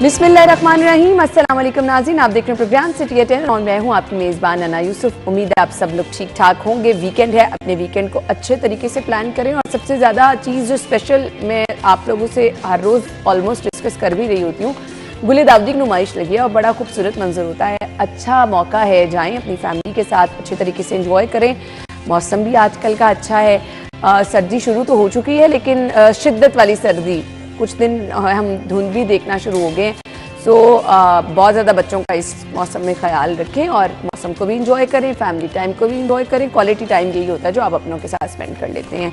बिस्मिल्लाहिर्रहमानिर्रहीम, अस्सलाम वालेकुम नाज़रीन, आप देख रहे हैं प्रोग्राम सिटी एट 10 और मैं हूं आपकी मेज़बान अना यूसुफ। उम्मीद है आप सब लोग ठीक ठाक होंगे। वीकेंड है, अपने वीकेंड को अच्छे तरीके से प्लान करें। और सबसे ज़्यादा चीज़ जो स्पेशल मैं आप लोगों से हर रोज़ ऑलमोस्ट डिस्कस कर भी रही होती हूँ, गुले दावदी की नुमाइश लगी है और बड़ा खूबसूरत मंजर होता है। अच्छा मौका है, जाएँ अपनी फैमिली के साथ अच्छे तरीके से इंजॉय करें। मौसम भी आजकल का अच्छा है। सर्दी शुरू तो हो चुकी है, लेकिन शिद्दत वाली सर्दी, कुछ दिन हम धुंध भी देखना शुरू हो गए। सो बहुत ज़्यादा बच्चों का इस मौसम में ख्याल रखें और मौसम को भी इंजॉय करें, फैमिली टाइम को भी इंजॉय करें। क्वालिटी टाइम यही होता है जो आप अपनों के साथ स्पेंड कर लेते हैं।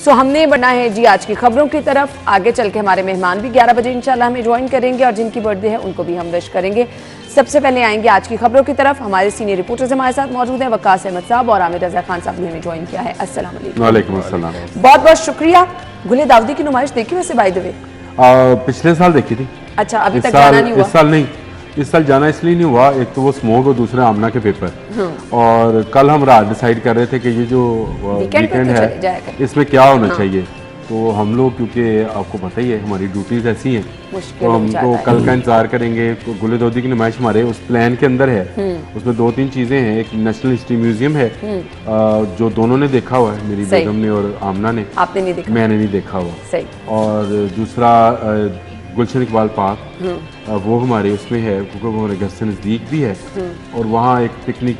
सो हमने बढ़ना है जी आज की खबरों की तरफ। आगे चल के हमारे मेहमान भी 11 बजे इंशाल्लाह हमें ज्वाइन करेंगे और जिनकी बर्थडे है उनको भी हम विश करेंगे। सबसे पहले आएंगे आज की खबरों की तरफ। हमारे सीनियर रिपोर्टर्स हमारे साथ मौजूद हैं, वकास अहमद साहब और आमिर रजा खान साहब ने हमें ज्वाइन किया है। अस्सलाम वालेकुम। बहुत बहुत शुक्रिया। गुले दावदी की नुमाइश देखी वैसे बाय द वे? पिछले साल देखी थी। अच्छा, अभी तक जाना नहीं हुआ? इस साल नहीं, इस साल जाना इसलिए नहीं हुआ, एक तो वो स्मोक और दूसरा आमना के पेपर। और कल हम रात डिसाइड कर रहे थे कि ये जो वीकेंड है इसमें क्या होना चाहिए। तो हम लोग, क्योंकि आपको पता ही है हमारी ड्यूटीज ऐसी हैं, तो हम तो कल का इंतजार करेंगे। तो गुले दावदी की नुमाइश हमारे उस प्लान के अंदर है। उसमें 2-3 चीज़ें हैं। एक नेशनल हिस्ट्री म्यूजियम है जो दोनों ने देखा हुआ है, मेरी बेगम ने और आमना ने। आपने नहीं देखा? मैंने नहीं देखा हुआ। सही। और दूसरा गुलशन इकबाल पार्क, वो हमारे उसमें है क्योंकि वो हमारे घर से नज़दीक भी है। और वहाँ एक पिकनिक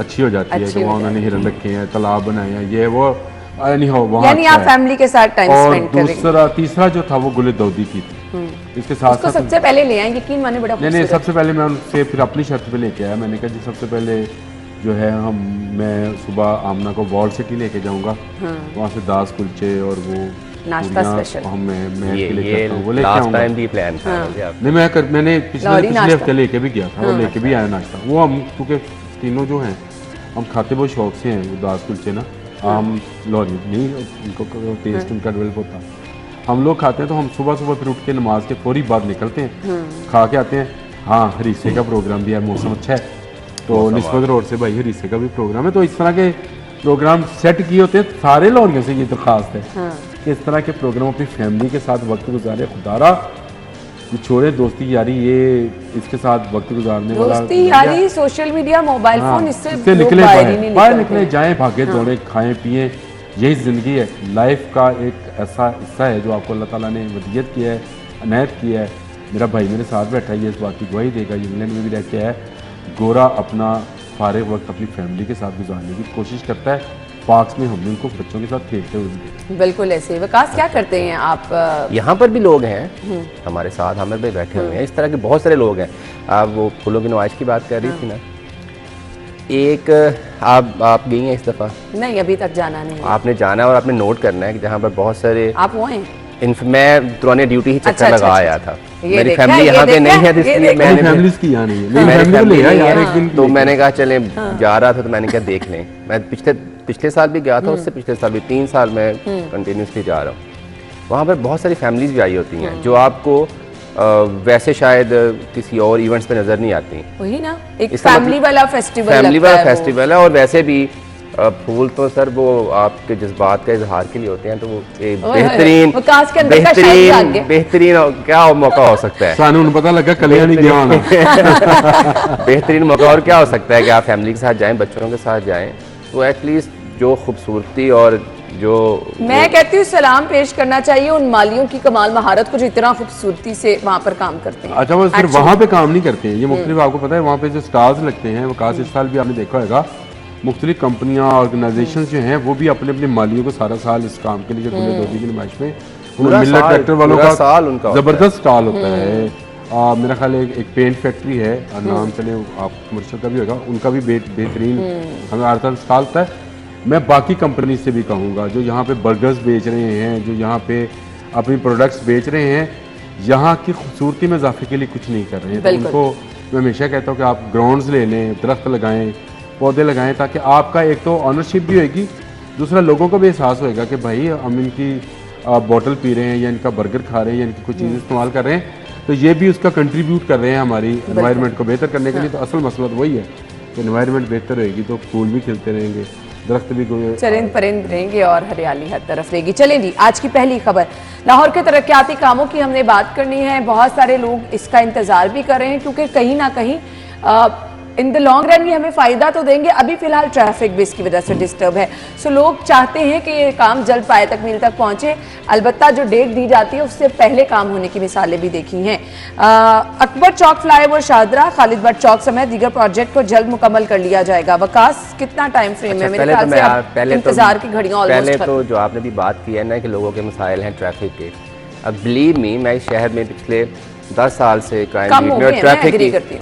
अच्छी हो जाती है कि वहाँ उन्होंने हिरन रखे हैं, तालाब बनाए हैं, ये वो यानी आप फैमिली के साथ टाइम स्पेंड करेंगे। तीसरा जो था वो गुले दावदी की थी। इसके साथ उसको सबसे पहले ले आए, यकीन माने बड़ा नहीं, सबसे पहले मैं उनसे फिर अपनी शर्त पे लेके आया। मैंने कहा जी सबसे पहले जो है मैं सुबह आमना को वॉल सिटी लेके जाऊंगा, वहाँ से दास कुलचे और वो नाश्ता स्पेशल वो लेके आऊंगा। नहीं, मैंने पिछले हफ्ते लेके भी गया था, वो लेके भी आया नाश्ता। वो हम क्योंकि तीनों जो हैं हम खाते बहुत शौक से हैं, वो दास कुलचे ना, हम लॉरी नहीं, उनको टेस्ट उनका डेवलप होता, हम लोग खाते हैं। तो हम सुबह सुबह फिर उठ के नमाज के फौरी बाद निकलते हैं, खा के आते हैं। हाँ, हरीसे का प्रोग्राम भी है, मौसम अच्छा है तो निस्बत रोड से भाई हरीसे का भी प्रोग्राम है। तो इस तरह के प्रोग्राम सेट किए होते हैं सारे लॉरियों से। ये दरख्वास्त है कि इस तरह के प्रोग्राम अपनी फैमिली के साथ वक्त गुजारे। खुदारा छोड़े दोस्ती यारी, ये इसके साथ वक्त गुजारने वाला दोस्ती यारी, सोशल मीडिया, मोबाइल फोन, इससे निकले बाहर निकले जाएं, भागे दौड़े, खाएं पिए। यही ज़िंदगी है। लाइफ का एक ऐसा हिस्सा है जो आपको अल्लाह ताला ने वदियत किया है, अनायत किया है। मेरा भाई मेरे साथ बैठा है, ये इस बात की गवाही देगा। इंग्लैंड में भी रह के आया है। गोरा अपना फारिग वक्त अपनी फैमिली के साथ गुजारने की कोशिश करता है। पार्क्स में हम उनको बच्चों के साथ खेलते हुए। बिल्कुल ऐसे। विकास, क्या करते हैं आप? यहाँ पर भी लोग हैं हमारे साथ, आमिर भाई बैठे हुए हैं, इस तरह के बहुत सारे लोग हैं। आप वो फूलों की नुमाइश की बात कर रही थी ना, एक आप गई हैं इस दफ़ा? नहीं, अभी तक जाना नहीं। आपने जाना है और आपने नोट करना है कि जहाँ पर बहुत सारे आप वो हैं। मैं पुराने ड्यूटी ही चक्कर लगा आया था। मेरी फैमिली यहाँ पे नहीं है, इसलिए मैंने तो मैंने कहा चले जा रहा था तो मैंने कहा देख लें। मैं पिछले साल भी गया था, उससे पिछले साल भी, 3 साल मैं कंटिन्यूसली जा रहा हूँ। वहाँ पर बहुत सारी फैमिलीज भी आई होती हैं जो आपको वैसे शायद किसी और इवेंट्स पे नजर नहीं आती। वही ना, एक फैमिली वाला फेस्टिवल है। और वैसे भी फूल तो सर वो आपके जज्बात का इजहार के लिए होते हैं, तो वो बेहतरीन क्या मौका हो सकता है। सानू पता लगा कल्याणी गया होना। बेहतरीन मौका और क्या हो सकता है कि आप फैमिली के साथ जाएं, बच्चों के साथ जाएं, तो एटलीस्ट जो खूबसूरती और जो मैं कहती हूँ सलाम पेश करना चाहिए उन मालियों की कमाल महारत को जो इतना खूबसूरती से वहाँ पर काम करते हैं। अच्छा, वो सिर्फ वहाँ पे काम नहीं करते हैं, ये मुख्तलिफ आपको पता है वहाँ पे जो स्टार्स लगते हैं, वो इस साल भी आपने देखा होगा मुख्तलिफ कंपनियां ऑर्गेनाइजेशन जो हैं वो भी अपने अपने मालियों को सारा साल इस काम के लिए गुले दावदी की नुमाइश में मिलर ट्रैक्टर वालों का जबरदस्त स्टॉल होता है। मेरा ख्याल एक पेंट फैक्ट्री है, नाम चले आप कमर्शियल का भी होगा, उनका भी बेहतरीन हमें हर तरह स्टॉल होता है। मैं बाकी कंपनी से भी कहूँगा जो यहाँ पे बर्गर्स बेच रहे हैं, जो यहाँ पे अपनी प्रोडक्ट्स बेच रहे हैं, यहाँ की खूबसूरती में इजाफे के लिए कुछ नहीं कर रहे हैं। तो उनको मैं हमेशा कहता हूँ कि आप ग्राउंड्स ले लें, दरख्त लगाएं, पौधे लगाएं, ताकि आपका एक तो ऑनरशिप भी होगी, दूसरा लोगों को भी एहसास होएगा कि भाई हम इनकी बोतल पी रहे हैं या इनका बर्गर खा रहे हैं या इनकी कुछ चीज़ें इस्तेमाल कर रहे हैं, तो ये भी उसका कंट्रीब्यूट कर रहे हैं हमारी एनवायरनमेंट को बेहतर करने के लिए। तो असल मसला तो वही है कि एनवायरनमेंट बेहतर होएगी तो फूल भी खिलते रहेंगे, दरख्त भी चरिंद परिंद रहेंगे और हरियाली हर तरफ रहेगी। चलें जी, आज की पहली खबर, लाहौर के तरक्याती कामों की हमने बात करनी है। बहुत सारे लोग इसका इंतजार भी कर रहे हैं क्योंकि कहीं ना कहीं इन द लॉन्ग रन ये हमें फायदा तो देंगे। अभी फिलहाल ट्रैफिक भी इसकी वजह से डिस्टर्ब है, सो लोग चाहते हैं कि ये काम जल्द पाए तक मील तक पहुंचे। अलबत्ता जो डेट दी जाती है उससे पहले काम होने की मिसालें भी देखी हैं। अकबर चौक फ्लाईओवर शाहदरा, खालिद भट्ट चौक समेत दीगर प्रोजेक्ट को जल्द मुकम्मल कर लिया जाएगा। वकास, कितना टाइम फ्रेम है? मेरे ख्याल से अब इंतजार की घड़ियां पहले तो जो आपने भी बात की है ना कि लोगों के मसाइल हैं ट्रैफिक के, अब बिलीव मी, मैं इस शहर में पिछले 10 साल से क्राइम रेट में ट्रैफिक की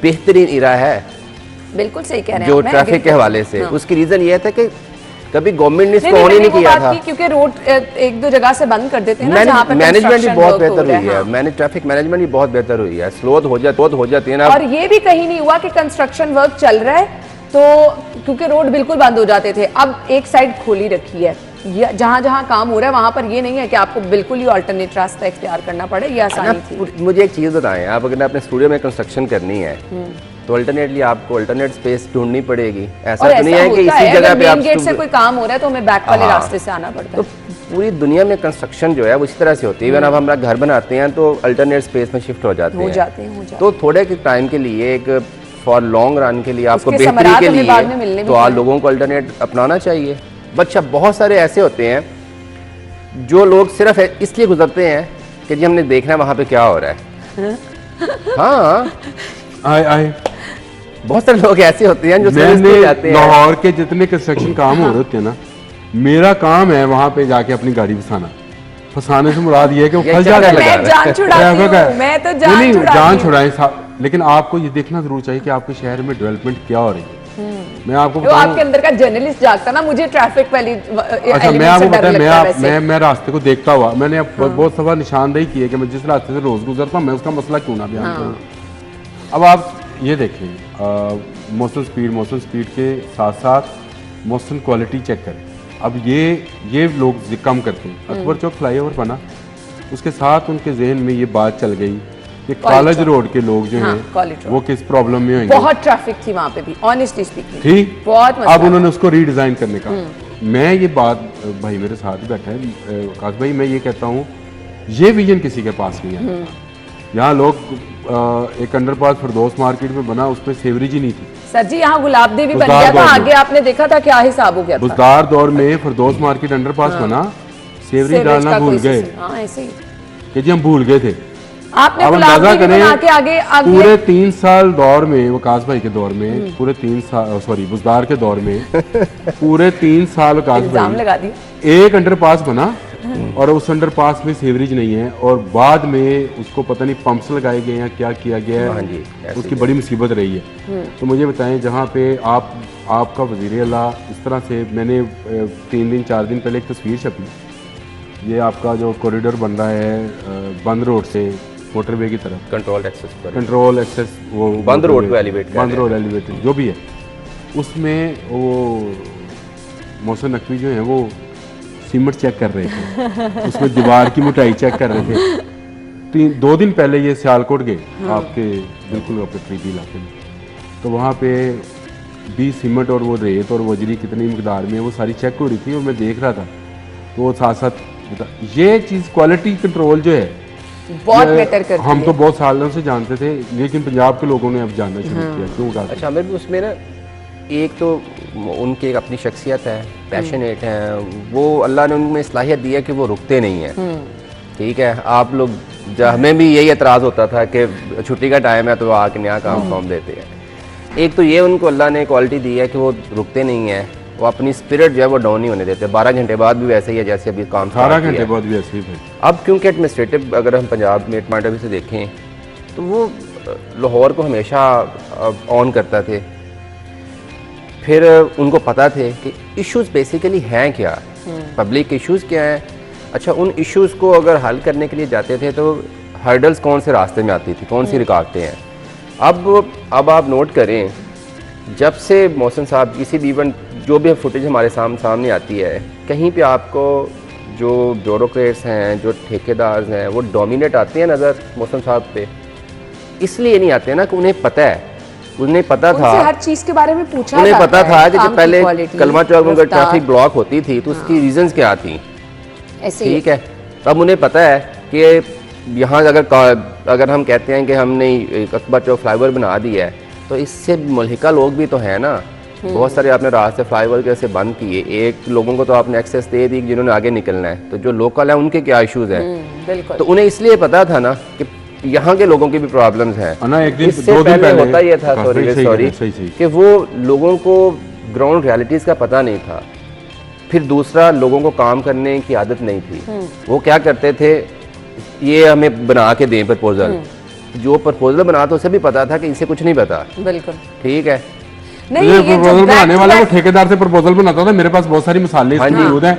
बेहतरीन इरा है। बिल्कुल सही कह रहे हैं जो ट्रैफिक के हवाले से। उसकी रीजन ये था कि कभी गवर्नमेंट ने इसको ऑन ही नहीं किया था, क्योंकि रोड एक दो जगह से बंद कर देते हैं ना, जहां पे मैनेजमेंट भी बहुत बेहतर हुई है। मैंने ट्रैफिक मैनेजमेंट भी बहुत बेहतर हुई है, स्लो हो जाती है ना। और ये भी कहीं नहीं हुआ कि कंस्ट्रक्शन वर्क चल रहा है तो, क्योंकि रोड बिल्कुल बंद हो जाते थे, अब एक साइड खोली रखी है। जहां जहां काम हो रहा है वहां पर ये नहीं है कि आपको बिल्कुल ही अल्टरनेट रास्ता इख्तियार करना पड़े, ये आसानी थी। मुझे एक चीज़ बताएं, आप अगर अपने स्टूडियो में कंस्ट्रक्शन करनी है तो अल्टरनेटली आपको अल्टरनेट स्पेस ढूंढनी पड़ेगी। ऐसा तो नहीं है कि इसी जगह पे आप गेट से कोई काम हो रहा है तो हमें बैक वाले रास्ते से आना पड़ता है। तो पूरी दुनिया में कंस्ट्रक्शन जो है वो इसी तरह से होती है। इवन अब हम घर बनाते हैं तो अल्टरनेट स्पेस में शिफ्ट हो जाते हैं। तो थोड़े के टाइम के लिए, एक फॉर लॉन्ग रन के लिए, आपको बेहतरी के लिए तो आप लोगों को अल्टरनेट अपनाना चाहिए। बच्चा बहुत सारे ऐसे होते हैं जो लोग सिर्फ इसलिए गुजरते हैं कि जी हमने देखना है वहाँ पे क्या हो रहा है। हाँ, आए बहुत सारे लोग ऐसे होते हैं जो मैंने लाहौर के जितने कंस्ट्रक्शन काम हो रहे होते हैं ना, मेरा काम है वहाँ पे जाके अपनी गाड़ी फंसाने से मुराद ये है कि वो फंस जाता है। मैं तो जान छुड़ाएं, लेकिन आपको ये देखना जरूर चाहिए कि आपके शहर में डेवलपमेंट क्या हो रही है। मैं आपको बताऊं, आपके अंदर का जर्नलिस्ट जागता ना, मुझे ट्रैफिक वाली अच्छा मैं आपको बताया, मैं रास्ते को देखता हुआ मैंने बहुत सफा निशानदेही की है कि मैं जिस रास्ते से रोज गुजरता हूँ मैं उसका मसला क्यों ना बयान करूँ। अब आप ये देखें, मौसम स्पीड के साथ साथ मौसम क्वालिटी चेक करें। अब ये लोग कम करते हैं। अकबर चौक फ्लाईओवर बना, उसके साथ उनके जहन में ये बात चल गई कि कॉलेज रोड के लोग जो हैं वो किस प्रॉब्लम में होंगे। बहुत ट्रैफिक थी वहाँ पे भी, ऑनेस्टली स्पीकिंग ठीक, अब उन्होंने उसको रीडिजाइन करने का। मैं ये बात, भाई मेरे साथ बैठा है काश भाई, मैं ये कहता हूँ ये विजन किसी के पास नहीं है। यहाँ लोग एक अंडरपास फिरदौस मार्केट में बना, उसमें सेवरेज ही नहीं थी सर जी। यहाँ गुलाबदेव भी बन गया था, आगे आपने देखा था क्या हिसाब हो गया था। बुजदार दौर में फिरदौस मार्केट अंडरपास बना, सेवरेज डालना भूल गए कि जी हम भूल गए थे। आपने अंदाजा करें आगे पूरे 3 साल दौर में, वकास भाई के दौर में, पूरे 3 साल, सॉरी बुजदार के दौर में पूरे 3 साल वकास भाई एक अंडरपास बना और उस अंडरपास में सीवरेज नहीं है, और बाद में उसको पता नहीं पंप्स लगाए गए हैं, क्या किया गया है, उसकी बड़ी मुसीबत रही है। तो मुझे बताएं, जहाँ पे आपका वज़ीर आला इस तरह से, मैंने 3-4 दिन पहले एक तस्वीर छपी, ये आपका जो कॉरिडोर बन रहा है बंद रोड से मोटरवे की तरफ, कंट्रोल एक्सेस वो बंद रोड एलिवेटेड जो भी है, उसमें वो मोहसिन नकवी जो है वो सीमेंट चेक कर रहे थे, उसमें दीवार की मोटाई चेक कर रहे थे। 2 दिन पहले ये सियालकोट गए, आपके बिल्कुल अपने करीबी इलाके में, तो वहाँ पे भी सीमेंट और वो रेत और वजरी कितनी मिकदार में वो सारी चेक हो रही थी, और मैं देख रहा था। तो वो साथ साथ ये चीज़ क्वालिटी कंट्रोल जो है बहुत बेटर करती हम तो बहुत सालों से जानते थे, लेकिन पंजाब के लोगों ने अब जानना शुरू किया। क्यों? अच्छा, मैं भी उसमें ना, एक तो उनकी एक अपनी शख्सियत है, पैशनेट हैं, वो अल्लाह ने उनमें सलाहियत दी है कि वो रुकते नहीं हैं। ठीक है, आप लोग, हमें भी यही एतराज़ होता था कि छुट्टी का टाइम है तो आके नया काम फॉर्म देते हैं। एक तो ये उनको अल्लाह ने क्वालिटी दी है कि वो रुकते नहीं हैं, वो अपनी स्पिरिट जो है वो डाउन नहीं होने देते। 12 घंटे बाद भी वैसे ही है जैसे अभी काम 18 घंटे बाद भी ऐसे ही है। अब क्योंकि एडमिनिस्ट्रेटिव अगर हम पंजाब में पॉइंट ऑफ व्यू से देखें तो वो लाहौर को हमेशा ऑन करता थे। फिर उनको पता थे कि इश्यूज़ बेसिकली हैं क्या, पब्लिक इश्यूज़ क्या हैं। अच्छा, उन इश्यूज़ को अगर हल करने के लिए जाते थे तो हर्डल्स कौन से रास्ते में आती थी, कौन सी रुकावटें हैं। अब आप नोट करें, जब से मोहसिन साहब किसी भी इवेंट, जो भी फुटेज हमारे सामने आती है, कहीं पे आपको जो ब्यूरोक्रेट्स हैं, जो ठेकेदार हैं, वो डोमिनेट आते हैं नज़र मोहसिन साहब पे। इसलिए नहीं आते ना कि उन्हें पता है उन्हें पता था, उनसे हर चीज के बारे में पूछा उन्हें जाता पता है, था कि काम जब की पहले quality, कलमा चौक में रफ्तार, ट्रैफिक ब्लॉक होती थी तो उसकी रीजंस क्या थी, ऐसे ही ठीक है। तब उन्हें पता है कि यहाँ अगर हम कहते हैं कि हमने कस्बा चौक फ्लाईओवर बना दिया है तो इससे मुल्हिका लोग भी तो हैं ना, बहुत सारे आपने रास्ते फ्लाईओवर के ऐसे बंद किए, एक लोगों को तो आपने एक्सेस दे दी जिन्होंने आगे निकलना है, तो जो लोकल है उनके क्या इश्यूज हैं, बिल्कुल। तो उन्हें इसलिए पता था ना कि यहाँ के लोगों की भी प्रॉब्लम्स हैं ना। एक दिन इससे 2 दिन पहले होता ये था, सही सॉरी कि वो लोगों को ग्राउंड रियलिटीज़ का पता नहीं था। फिर दूसरा, लोगों को काम करने की आदत नहीं थी। वो क्या करते थे, ये हमें बना के दें प्रपोजल, जो प्रपोजल बना तो उसे भी पता था कि इसे कुछ नहीं पता, बिल्कुल ठीक है। नहीं, ये ये प्रपोजल बनाने वाला वो ठेकेदार से प्रपोजल बनाता था। मेरे पास बहुत सारी मिसालें इसकी मौजूद हैं।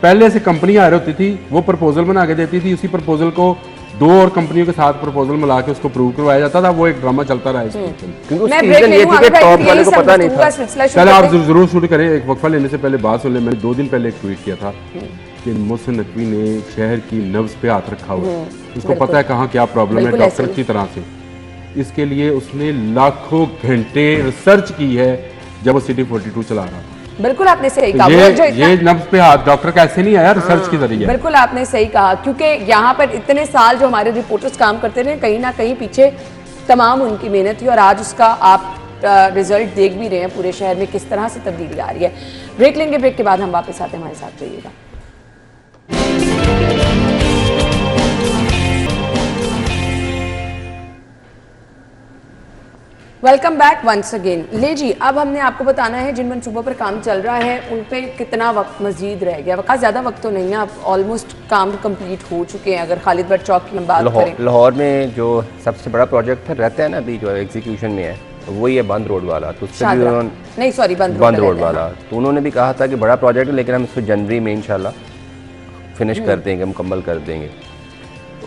पहले से कंपनी आ रही होती थी, वो प्रपोजल बना के देती थी, उसी प्रपोजल को 2 और कंपनियों के साथ प्रपोजल मिला के उसको प्रूव करवाया जाता था। वो एक ड्रामा चलता रहा इसके ऊपर। क्योंकि मैं उसकी ब्रेक रीजन ले ये लूं, थी कि अगर टॉप यही वाले को सब पता नहीं गुफ्तगू का था। सिलसिला शुरू चलो आप करते हैं। जरूर शुरू करें। एक वक्फा लेने से पहले बात सुन ले। मैंने 2 दिन पहले एक ट्वीट किया था कि मोहसिन नकवी ने शहर की नब्ज पे हाथ रखा हुआ है। उसको पता है कहाँ क्या प्रॉब्लम है, बिल्कुल डॉक्टर ऐसे ही। की तरह से। इसके लिए उसने लाखों घंटे रिसर्च की है जब वो सिटी 42 चला रहा था। बिल्कुल आपने सही कहा। तो वो जो इतना- ये नब्ज पे हाथ डॉक्टर कैसे नहीं आया, रिसर्च के जरिए। बिल्कुल आपने सही कहा, क्योंकि यहाँ पर इतने साल जो हमारे रिपोर्टर्स काम करते रहे, कहीं ना कहीं पीछे तमाम उनकी मेहनत थी और आज उसका आप रिजल्ट देख भी रहे हैं पूरे शहर में किस तरह से तब्दीली आ रही है। ब्रेक लेंगे, ब्रेक के बाद हम वापस आते हैं, हमारे साथ रहिएगा। Welcome back once again. ले जी, अब हमने आपको बताना है जिन मनसूबों पर काम चल रहा है उन पे कितना वक्त मजीद रह गया। वक्त ज़्यादा वक्त तो नहीं है, अब ऑलमोस्ट काम कंप्लीट हो चुके हैं। अगर खालिद भट्ट चौक की हम बात करें, लाहौर में जो सबसे बड़ा प्रोजेक्ट रहता है ना अभी जो एग्जीक्यूशन में है, वो ये बंद रोड वाला, तो उससे भी शादरा। उन्होंने नहीं सॉरी, बंद बंद रोड रहता है। वाला, तो उन्होंने भी कहा था कि बड़ा प्रोजेक्ट है लेकिन हम इसको जनवरी में इंशाल्लाह फिनिश कर देंगे, मुकम्मल कर देंगे।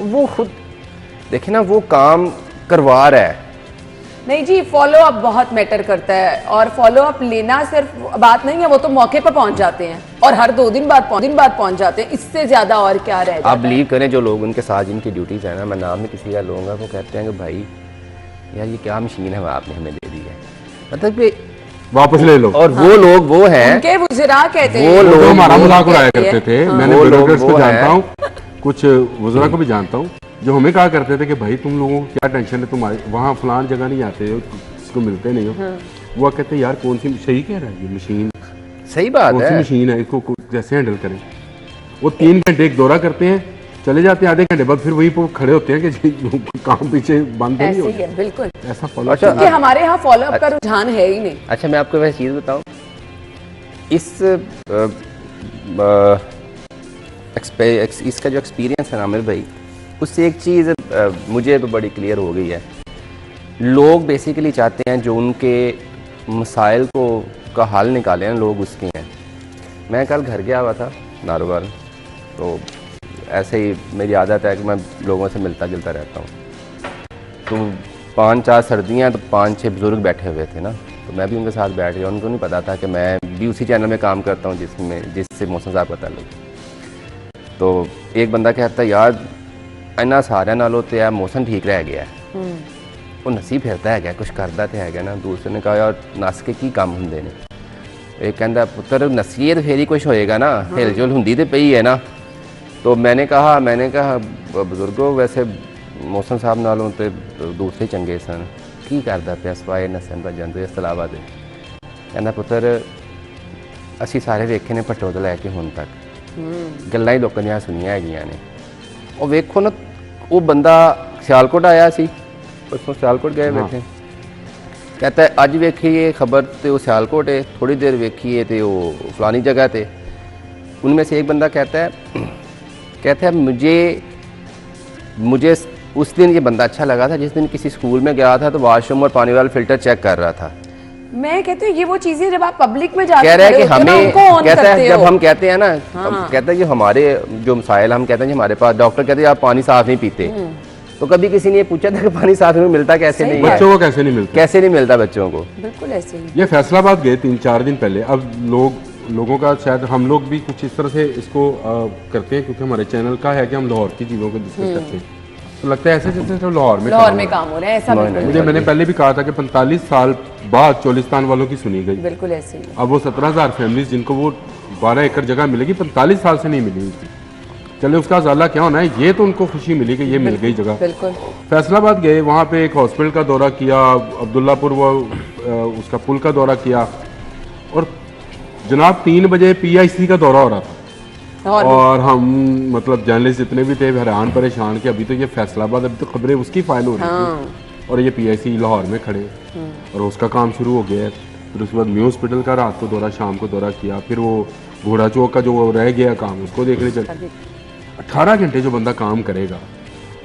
वो खुद देखे ना, वो काम करवा रहा है। नहीं जी, फॉलो अप बहुत मैटर करता है और फॉलो अप लेना सिर्फ बात नहीं है, वो तो मौके पर पहुंच जाते हैं और हर 2 दिन बाद पहुंच जाते हैं। इससे ज्यादा और क्या रह जाता आप है। बिलीव करें, जो लोग उनके साथ जिनकी ड्यूटीज़ है ना, मैं नाम नहीं किसी का लूँगा, वो कहते हैं कि भाई यार ये क्या मशीन है आपने हमें दे दी है, मतलब कि वापस ले लो। और वो लोग वो हैं, उनके वुज़रा कहते वो हैं, लोग तो हमारा मजाक कहते उड़ाया हैं। करते थे। हाँ। मैंने वो लोग ब्यूरोक्रेट्स को वो जानता हैं। हूँ, कुछ वज़रा को भी जानता हूँ, जो हमें कहा करते थे कि भाई तुम लोगों को क्या टेंशन है, तुम्हारी वहाँ फलान जगह नहीं आते हो, इसको मिलते नहीं हो। वो कहते यार कौन सी सही कह रहा है ये मशीन, सही बात कौन सी है। मशीन है, इसको कैसे हैंडल करें। वो 3 घंटे एक दौरा करते हैं, चले जाते हैं, आधे घंटे बाद फिर वही पर खड़े होते हैं कि जी, काम पीछे बंद नहीं ऐसे हो ही है, बिल्कुल। ऐसा फॉलो। अच्छा, क्योंकि हमारे यहाँ फॉलो अप का रुझान है ही नहीं। अच्छा मैं आपको वैसे चीज़ बताऊं, इसका जो एक्सपीरियंस है ना आमिर भाई, उससे एक चीज़ मुझे तो बड़ी क्लियर हो गई है। लोग बेसिकली चाहते हैं जो उनके मसाइल को का हल निकाले ना, लोग उसके हैं। मैं कल घर गया हुआ था नारोवाल, तो ऐसे ही मेरी आदत है कि मैं लोगों से मिलता जुलता रहता हूँ। तो 5-4 सर्दियाँ, तो 5-6 बुज़ुर्ग बैठे हुए थे ना, तो मैं भी उनके साथ बैठ गया। उनको नहीं पता था कि मैं भी उसी चैनल में काम करता हूँ जिससे मौसम साहब का ताल्लुक। तो एक बंदा कहता है यार इन्ना सारे नालों तो यार मौसम ठीक रह गया है, वो नसीब फिरता है, कुछ करता तो है ना। दूसरे ने कहा यार नस के की काम होंगे ने। एक कहता पुत्र नसीए तो फिर ही कुछ होएगा ना, हिल जुल होंगी तो पई है ना। तो मैंने कहा बुजुर्गो वैसे मौसम साहब नालों तो दूसरे चंगे सन, की करदा पिया सवाए नसन भजन तो इस तो इलावा दे। कहना पुत्र असी सारे वेखे ने भट्टो तो लैके हुण तक गल्लां ही लोकां दीयां सुनियां हैगियां ने। और वेखो ना, वो बंदा सियालकोट आया सी, उसको सियालकोट गए बैठे, कहता है अज वेखिए खबर तो वो सियालकोट है, थोड़ी देर वेखिए तो वो फलानी जगह थे। उनमें से एक बंदा कहता है मुझे उस दिन ये बंदा अच्छा लगा था जिस दिन किसी स्कूल में गया था तो वॉशरूम और पानी वाला फिल्टर चेक कर रहा था। मैं कहती हूँ ये वो चीजें जब आप पब्लिक में जाके कह रहा है कि खड़े होते हो ना, हमें उनको ऑन कहता करते है, जब हो। हम कहते हैं ना, कहता है कि हमारे जो मसाइल हम कहते हैं कि हमारे पास, डॉक्टर कहते हैं आप पानी साफ नहीं पीते, तो कभी किसी ने ये पूछा था कि पानी साफ नहीं मिलता कैसे नहीं है, बच्चों को कैसे नहीं मिलता, कैसे नहीं मिलता बच्चों को। बिल्कुल ऐसे ही। ये फैसलाबाद गए 3-4 दिन पहले। अब लोगों का शायद हम लोग भी कुछ इस तरह से इसको करते हैं, क्योंकि हमारे चैनल का है कि हम लाहौर की चीज़ों को डिस्कस करते हैं। तो लगता है ऐसे जैसे तो लाहौर में लाहौर काम में हो रहा काम हो रहा है, ऐसा बिल्कुल है। मुझे मैंने पहले भी कहा था कि 45 साल बाद चोलिस्तान वालों की सुनी गई। बिल्कुल ऐसे ही है। अब वो 17,000 फैमिलीज जिनको वो 12 एकड़ जगह मिलेगी 45 साल से नहीं मिली हुई थी। चले उसका ज़ाला क्या होना है, ये तो उनको खुशी मिली कि ये मिल गई जगह। बिल्कुल। फैसलाबाद गए, वहाँ पे एक हॉस्पिटल का दौरा किया, अब्दुल्लापुर वो उसका पुल का दौरा किया, और जनाब 3 बजे PIC का दौरा हो रहा था। और हम मतलब जर्नलिस्ट जितने भी थे हैरान परेशान कि अभी तो ये फैसलाबाद, अभी तो खबरें उसकी फाइल हो रही थी और ये PIC लाहौर में खड़े, और उसका काम शुरू हो गया है। फिर उसके बाद न्यू हॉस्पिटल का रात को दौरा, शाम को दौरा किया, फिर वो घोड़ा चौक का जो रह गया काम उसको देखने चले। 18 घंटे जो बंदा काम करेगा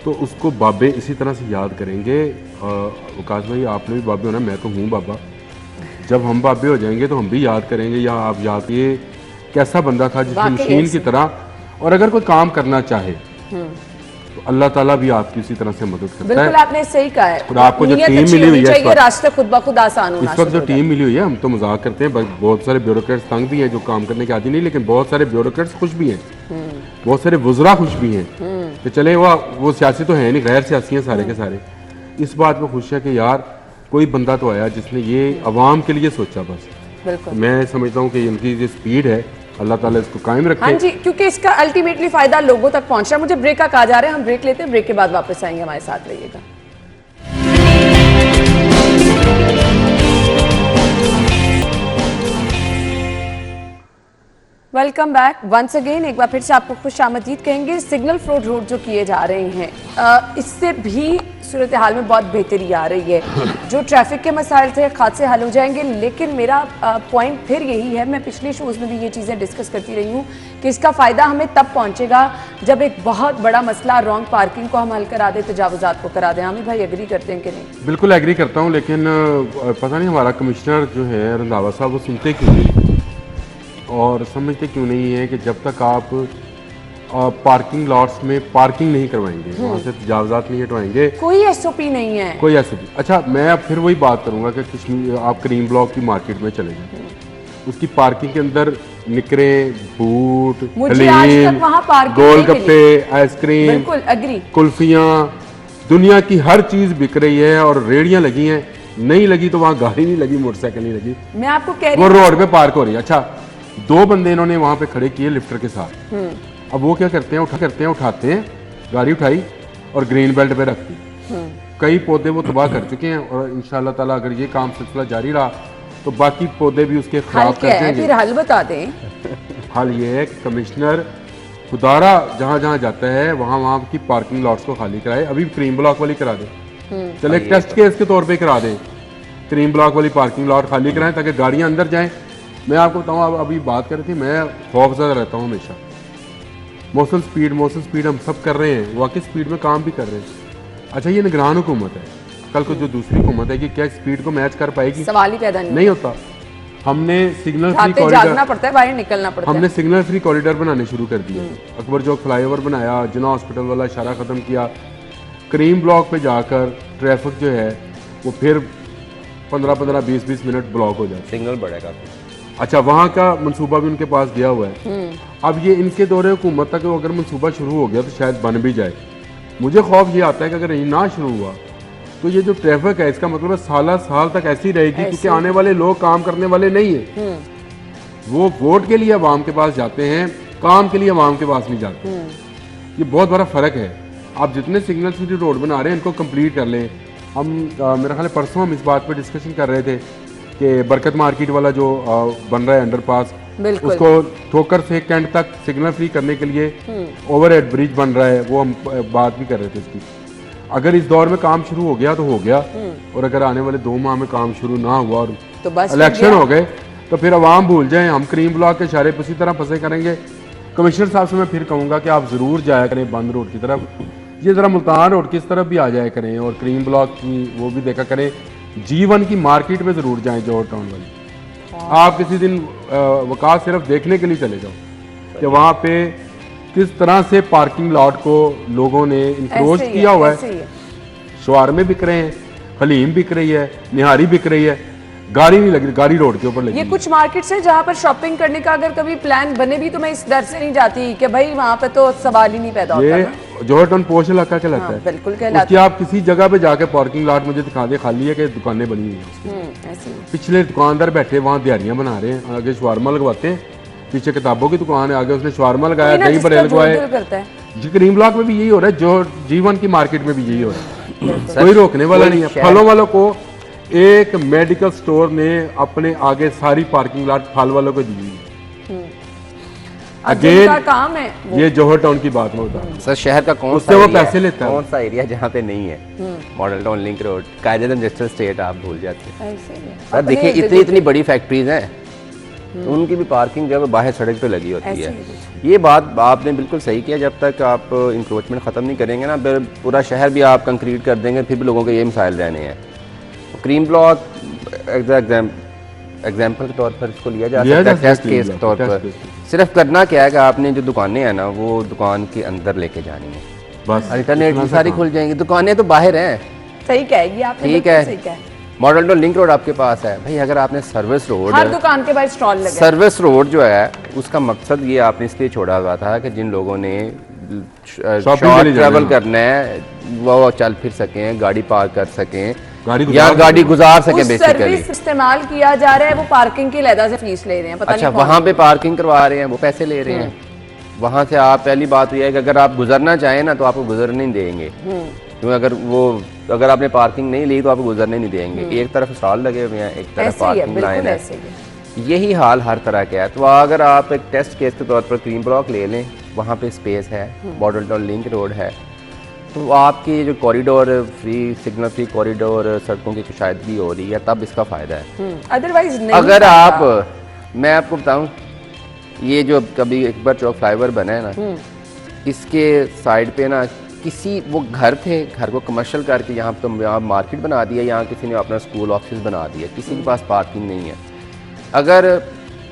तो उसको बाबे इसी तरह से याद करेंगे। वकास भाई आपने भी बाबे होना, मैं तो हूँ बाबा। जब हम बाबे हो जाएंगे तो हम भी याद करेंगे, या आप याद, ये कैसा बंदा था जिसने मशीन की तरह, और अगर कोई काम करना चाहे तो अल्लाह ताला भी आपकी उसी तरह से मदद करता है। बिल्कुल आपने सही कहा है। और आपको जो टीम मिली हुई है चाहिए, रास्ते खुद ब खुद आसान होना। इस वक्त जो टीम मिली हुई है, हम तो मजाक करते हैं, बहुत सारे ब्यूरोक्रेट्स तंग भी हैं जो काम करने के आदि नहीं, लेकिन बहुत सारे ब्यूरोक्रेट्स खुश भी हैं, बहुत सारे वुज़रा खुश भी हैं कि चले वो सियासी तो है नहीं, गैर सियासी हैं सारे के सारे। इस बात में खुश है कि यार कोई बंदा तो आया जिसने ये अवाम के लिए सोचा। बस बिल्कुल मैं समझता हूँ कि इनकी जो स्पीड है अल्लाह ताला इसको कायम रखे। हाँ जी, क्योंकि इसका अल्टीमेटली फायदा लोगों तक पहुंच रहा है। मुझे ब्रेक का कहा जा रहा है, हम ब्रेक लेते हैं, ब्रेक के बाद वापस आएंगे, हमारे साथ रहिएगा। Welcome back once again. एक बार फिर से आपको खुश आमदीद कहेंगे। सिग्नल फ्रॉड रोड जो किए जा रहे हैं, इससे भी सूरत हाल में बहुत बेहतरी आ रही है। जो ट्रैफिक के मसाइल थे खासे हल हो जाएंगे, लेकिन मेरा पॉइंट फिर यही है, मैं पिछले शोज़ में भी ये चीज़ें डिस्कस करती रही हूँ कि इसका फ़ायदा हमें तब पहुँचेगा जब एक बहुत बड़ा मसला रॉन्ग पार्किंग को हम हल करा दें, तजावुज़ात को करा दें। आमिर भाई एग्री करते हैं कि नहीं? बिल्कुल एग्री करता हूँ, लेकिन पता नहीं हमारा कमिश्नर जो है रंधावा साहब, वो सुनते क्यों नहीं और समझते क्यों नहीं है कि जब तक आप पार्किंग लॉट्स में पार्किंग नहीं करवाएंगे, वहाँ से तजावजात नहीं हटवाएंगे, कोई SOP नहीं है, कोई SOP। अच्छा, मैं अब फिर वही बात करूँगा कि कश्मीर, आप करीम ब्लॉक की मार्केट में चले जाए, उसकी पार्किंग के अंदर निकरे, बूट, हलीम, गोलगप्पे, आइसक्रीम, बिल्कुल एग्री, कुल्फियाँ, दुनिया की हर चीज़ बिक रही है और रेड़ियाँ लगी हैं। नहीं लगी तो वहाँ गाड़ी नहीं लगी, मोटरसाइकिल नहीं लगी, मैं आपको कह रही वो रोड पे पार्क हो रही है। अच्छा, 2 बंदे इन्होंने वहां पे खड़े किए लिफ्टर के साथ। अब वो क्या करते हैं, उठाते हैं, गाड़ी उठाई और ग्रीन बेल्ट पे रख दी। कई पौधे वो तबाह कर चुके हैं और इंशाल्लाह ताला अगर ये काम सिलसिला जारी रहा तो बाकी पौधे भी उसके खराब कर देंगे। फिर हल बता दें। हल ये है कि कमिश्नर खुदारा जहाँ जहाँ जाता है वहाँ की पार्किंग लॉट्स को खाली कराए। अभी क्रीम ब्लॉक वाली करा दे, चले टेस्ट केस के तौर पर करा दें, क्रीम ब्लॉक वाली पार्किंग लॉट खाली कराएं ताकि गाड़ियाँ अंदर जाएँ। मैं आपको बताऊँ, आप अभी बात कर रही थी, मैं खौफज़दा रहता हूँ हमेशा। मौसम स्पीड हम सब कर रहे हैं, वाकई स्पीड में काम भी कर रहे हैं। अच्छा, ये निगरान हुकूमत है, कल को जो दूसरी हुकूमत है कि क्या स्पीड को मैच कर पाएगी? सवाल ही पैदा नहीं होता। हमने सिग्नल फ्री कॉरिडोर पड़ता है, बाहर निकलना पड़ता है। हमने सिग्नल फ्री कॉरिडोर बनाने शुरू कर दिए। अकबर चौक फ्लाईओवर बनाया, जिना हॉस्पिटल वाला इशारा ख़त्म किया, क्रीम ब्लॉक पे जाकर ट्रैफिक जो है वो फिर 15-15, 20-20 मिनट ब्लॉक हो जाए, सिग्नल बढ़ेगा। अच्छा, वहाँ का मंसूबा भी उनके पास गया हुआ है। अब ये इनके दौरे हुकूमत तक अगर मंसूबा शुरू हो गया तो शायद बन भी जाए। मुझे खौफ ये आता है कि अगर ये ना शुरू हुआ तो ये जो ट्रैफिक है इसका मतलब है साल तक ऐसी रहेगी, क्योंकि आने वाले लोग काम करने वाले नहीं है। वो वोट के लिए अवाम के पास जाते हैं, काम के लिए अवाम के पास नहीं जाते। ये बहुत बड़ा फ़र्क है। आप जितने सिग्नल सिटी रोड बना रहे हैं इनको कंप्लीट कर लें। हम मेरा ख्याल है परसों हम इस बात पर डिस्कशन कर रहे थे कि बरकत मार्केट वाला जो बन रहा है अंडरपास, उसको ठोकर से कैंट तक सिग्नल फ्री करने के लिए ओवरहेड ब्रिज बन रहा है, वो हम बात भी कर रहे थे इसकी। अगर इस दौर में काम शुरू हो गया तो हो गया, और अगर आने वाले 2 माह में काम शुरू ना हुआ और तो बस इलेक्शन हो गए तो फिर अवाम भूल जाए। हम क्रीम ब्लॉक के इशारे पर इसी तरह फंसे करेंगे। कमिश्नर साहब से मैं फिर कहूँगा कि आप ज़रूर जाया करें बंद रोड की तरफ, ये ज़रा मुल्तान रोड की तरफ भी आ जाया करें और क्रीम ब्लॉक की वो भी देखा करें। G1 की मार्केट में ज़रूर जाएं, जौहर टाउन वाली। आप किसी दिन वकास सिर्फ देखने के लिए चले जाओ कि वहाँ पे किस तरह से पार्किंग लॉट को लोगों ने इंक्रोच किया हुआ है। शवारमे बिक रहे हैं, हलीम बिक रही है, निहारी बिक रही है, गाड़ी नहीं लगी, गाड़ी रोड के ऊपर लगी। ये कुछ मार्केट्स है जहाँ पर शॉपिंग करने का अगर कभी प्लान बने भी तो मैं इस डर से नहीं जाती कि भाई वहाँ पे तो सवाल ही नहीं पैदा होता। जौहर टाउन पोश इलाका कहलाता है। बिल्कुल कहलाता उसकी आप किसी जगह पे जाके पार्किंग लॉट मुझे दिखा दे खाली है कि दुकानें बनी हुई हैं उसकी। ऐसे ही। पिछले दुकानदार बैठे वहाँ दिहाड़ियाँ बना रहे हैं, आगे शवारमा लगवाते हैं, पीछे किताबों की दुकान है, आगे उसने शवारमा लगाया, दही बड़े लगवाए। करता है जी करीम ब्लॉक में भी यही हो रहा है, जो जीवन की मार्केट में भी यही हो रहा है, कोई रोकने वाला नहीं है। फलों वालों को एक मेडिकल स्टोर ने अपने आगे सारी पार्किंग लॉट फल वालों को दी हुई है। अगेन काम है वो। ये जौहर टाउन की बात में होता है। सर शहर का कौन उससे सा वो एरिया पैसे लेता है। कौन सा एरिया जहाँ पे नहीं है मॉडल टाउन लिंक रोड कायदेतन इंडस्ट्रियल स्टेट आप भूल जाते हैं। ऐसे ही है। सर देखिए इतनी इतनी बड़ी फैक्ट्रीज हैं तो उनकी भी पार्किंग जो है बाहर सड़क पे लगी होती ऐसे है। ही ये बात आपने बिल्कुल सही किया, जब तक आप इंक्रोचमेंट ख़त्म नहीं करेंगे ना फिर पूरा शहर भी आप कंक्रीट कर देंगे, फिर भी लोगों के ये मिसाइल रहने हैं। क्रीम ब्लॉक एग्जाम्पल के तौर पर इसको लिया जा सकता है, टेस्ट केस के तौर पर। सिर्फ करना क्या है कि आपने जो दुकानें हैं ना वो दुकान के अंदर लेके जानी है, बस अल्टरनेटिव सारी खुल जाएंगी। दुकानें तो बाहर हैं, सही कहेगी आपने, ठीक बिल्कुल है। सही कहा। मॉडल टाउन लिंक रोड आपके पास है भाई, अगर आपने सर्विस रोड हर दुकान के बाहर स्टॉल लगे। सर्विस रोड जो है उसका मकसद ये आपने इसलिए छोड़ा हुआ था कि जिन लोगों ने शॉर्ट ट्रैवल करना है वो चल फिर सकें, गाड़ी पार्क कर सकें या गाड़ी गुजार सकें बेसिकली। सर्विस इस्तेमाल किया जा रहा है, वो पार्किंग की अलग से फीस ले रहे हैं, पता अच्छा नहीं कौन। वहाँ पे पार्किंग करवा रहे हैं, वो पैसे ले रहे हैं वहाँ से। आप पहली बात यह है कि अगर आप गुजरना चाहें ना तो आपको गुजरने नहीं देंगे, क्योंकि अगर आपने पार्किंग नहीं ली तो आपको गुजरने नहीं देंगे। एक तरफ स्टॉल लगे हुए हैं, एक तरफ ऐसे ही है, पार्किंग लाइन बिल्कुल है। ऐसे ही है। यही हाल हर तरह का है। तो अगर आप एक टेस्ट केस के तौर पर क्रीम ब्लॉक ले लें, वहाँ पे स्पेस है, मॉडल टाउन लिंक रोड है, तो आपकी जो corridor free signal free corridor सड़कों की कुशादगी हो रही है तब इसका फ़ायदा है। अदरवाइज नहीं। अगर आप मैं आपको बताऊं, ये जो कभी अकबर चौक फ्लाईओवर बना है ना, इसके साइड पे ना किसी वो घर थे, घर को कमर्शियल करके यहाँ तो यहाँ मार्केट बना दिया, यहाँ किसी ने अपना स्कूल ऑफिस बना दिया, किसी के पास पार्किंग नहीं है। अगर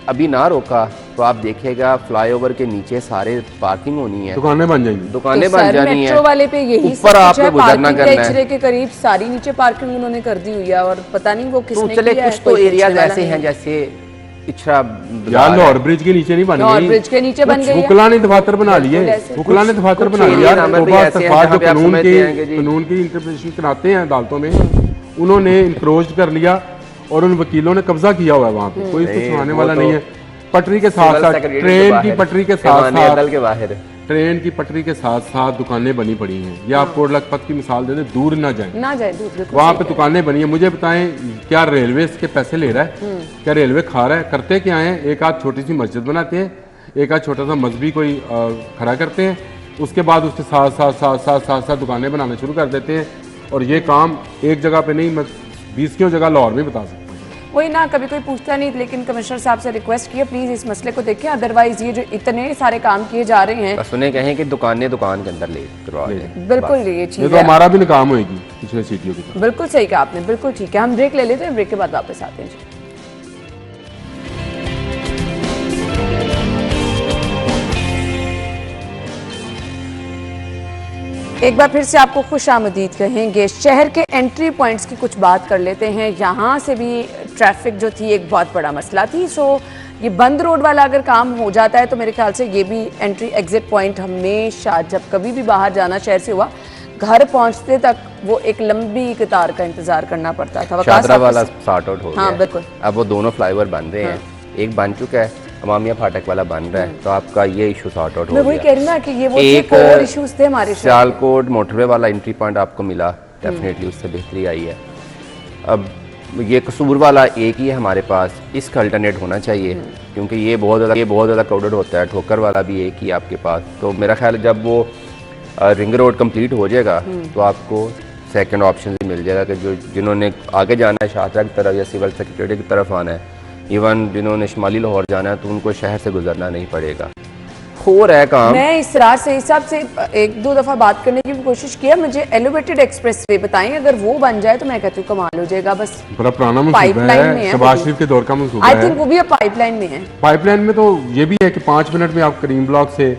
अभी ना रोका तो आप देखिएगा फ्लाईओवर के नीचे सारे पार्किंग होनी है, दुकानें बन जाएंगी, दुकानें बन जानी है। मेट्रो वाले पे यही ऊपर आपको गुजरना करना है। इचरे के करीब सारी नीचे पार्किंग उन्होंने कर दी हुई है और पता नहीं वो किसने तो चले किया है, कुछ तो कोई एरियाज पूछने वाला ऐसे नहीं हैं जैसे इचरा यार लाहौर ब्रिज के नीचे नहीं बन लाहौर गई, ब्रिज के नीचे बन गई है। हुकला ने दफातर बना लिए, ऐसे। हुकला ने दफातर कुछ बना लिया। एरिया नंबर भी ऐसे हैं जो जहाँ पे आप समझते हैं कि जी कानून की इंटरप्रिटेशन कराते हैं अदालतों में, उन्होंने इंक्रोच कर लिया और उन वकीलों ने कब्जा किया हुआ है वहाँ पे, कोई इसको छुड़ाने वाला नहीं है। पटरी के साथ साथ ट्रेन की पटरी के साथ साथ के बाहर ट्रेन की पटरी के साथ साथ दुकानें बनी पड़ी हैं। ये आप कोट लखपत की मिसाल दे दें, दूर ना जाए, ना जाए दूर, बिल्कुल वहाँ सही पे कह दुकानें बनी है। मुझे बताएं क्या रेलवे इसके पैसे ले रहा है? क्या रेलवे खा रहा है? करते क्या है, एक आध छोटी सी मस्जिद बनाते हैं, एक आध छोटा सा मजहबी कोई खड़ा करते हैं, उसके बाद उसके साथ साथ साथ साथ साथ साथ दुकानें बनाना शुरू कर देते हैं। और ये काम एक जगह पे नहीं, मैं 20 जगह लाहौर में बता सकता हूँ। वही ना, कभी कोई पूछता नहीं, लेकिन कमिश्नर साहब से रिक्वेस्ट किया प्लीज इस मसले को देखिए, अदरवाइज ये जो इतने सारे काम किए जा रहे हैं। बस उन्हें कहें कि दुकान के अंदर ले करवा दें। बिल्कुल ये ये चीज तो है, हमारा भी नाकाम होएगी पिछले सीटियों की तरह। बिल्कुल सही कहा आपने, बिल्कुल ठीक है। हम ब्रेक ले लेते हैं, ब्रेक के बाद वापस आते हैं। एक बार फिर से आपको खुश आमदीद कहेंगे। शहर के एंट्री पॉइंट्स की कुछ बात कर लेते हैं। यहाँ से भी ट्रैफिक जो थी एक बहुत बड़ा मसला थी। सो ये बंद रोड वाला अगर काम हो जाता है तो मेरे ख्याल से ये भी एंट्री एग्जिट पॉइंट हमेशा जब कभी भी बाहर जाना शहर से हुआ, घर पहुंचते तक वो एक लंबी कतार का इंतजार करना पड़ता था। शादरा वाला सॉर्ट आउट हो गया। हाँ बिल्कुल। अब वो दोनों फ्लाईओवर बन रहे हैं, एक बन चुका है, अमामिया फाटक वाला बन रहा है, तो आपका ये इशू सॉर्ट आउट हो गया। मैं वही कह रही हूँ ना कि ये वो एक और इश्यूज थे हमारे शहर सियालकोट मोटरवे वाला एंट्री पॉइंट आपको मिला, डेफिनेटली उससे बेहतरी आई है। अब ये कसूर वाला एक ही है हमारे पास, इसका अल्टरनेट होना चाहिए क्योंकि ये बहुत ज़्यादा क्राउडेड होता है। ठोकर वाला भी एक ही आपके पास, तो मेरा ख्याल है जब वो रिंग रोड कंप्लीट हो जाएगा तो आपको सेकंड ऑप्शन भी मिल जाएगा कि जो जिन्होंने आगे जाना है शाहजहाँ की तरफ या सिविल सेक्रेटरी की तरफ आना है, इवन जिन्होंने शुमाली लाहौर जाना है तो उनको शहर से गुजरना नहीं पड़ेगा। हो रहा है काम। मैं इस रात से हिसाब से एक दो दफा बात करने की भी कोशिश किया, मुझे एलिवेटेड एक्सप्रेस वे बताएं, अगर वो बन जाए तो मैं कहती हूँ कमाल हो जाएगा। बस बड़ा पुराना पाइपलाइन में है, शहबाज शरीफ के दौर का मंसूबा आई है। थिंक वो भी अब पाइपलाइन में है। पाइपलाइन में तो ये भी है कि 5 मिनट में आप करीम ब्लॉक से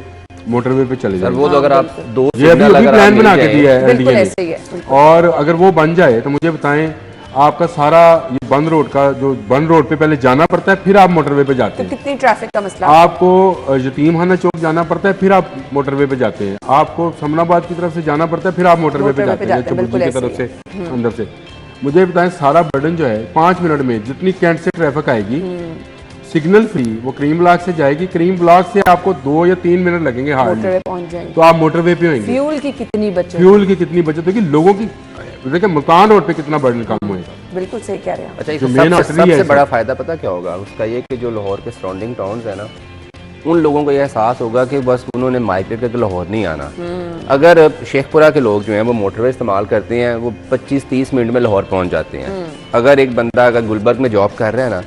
मोटरवे पे चले सर जाएंगे। वो तो अगर आप दो ये अभी प्लान बना के दिया है बिल्कुल एलडीए ऐसे ही है। ने, और अगर वो बन जाए तो मुझे बताएं आपका सारा ये बंद रोड का जो बंद रोड पे पहले जाना पड़ता है, फिर आप मोटरवे पे जाते तो हैं। कितनी ट्रैफिक का मसला? आपको यतीमखाना चौक जाना पड़ता है, फिर आप मोटरवे पे जाते हैं। आपको समनाबाद की तरफ से जाना पड़ता है, फिर आप मोटरवे पे जाते हैं, चबुर्जी की तरफ से अंदर से। मुझे बताएं, सारा बर्डन जो है 5 मिनट में जितनी कैंट से ट्रैफिक आएगी सिग्नल फ्री, वो क्रीम ब्लॉक से जाएगी। क्रीम ब्लॉक से आपको 2 या 3 मिनट लगेंगे हार्डली, मोटरवे पहुंच जाएंगे। तो आप मोटरवे पे होंगे। फ्यूल की कितनी बचत? फ्यूल की कितनी बचत होगी, लोगों की देखिए मुल्तान रोड पे कितना बर्डन कम होएगा। बिल्कुल सही कह रहे हैं आप। अच्छा, जो इसका main सबसे artery है सबसे बड़ा इसका। फायदा पता क्या होगा उसका, ये कि जो लाहौर के सराउंडिंग टाउन्स है ना, उन लोगों को ये एहसास होगा कि बस उन्होंने माइग्रेट करके लाहौर नहीं आना। अगर शेखपुरा के लोग जो हैं वो मोटरवे इस्तेमाल करते हैं, वो 25-30 मिनट में लाहौर पहुंच जाते हैं। अगर एक बंदा अगर गुलबर्ग में जॉब कर रहा है ना,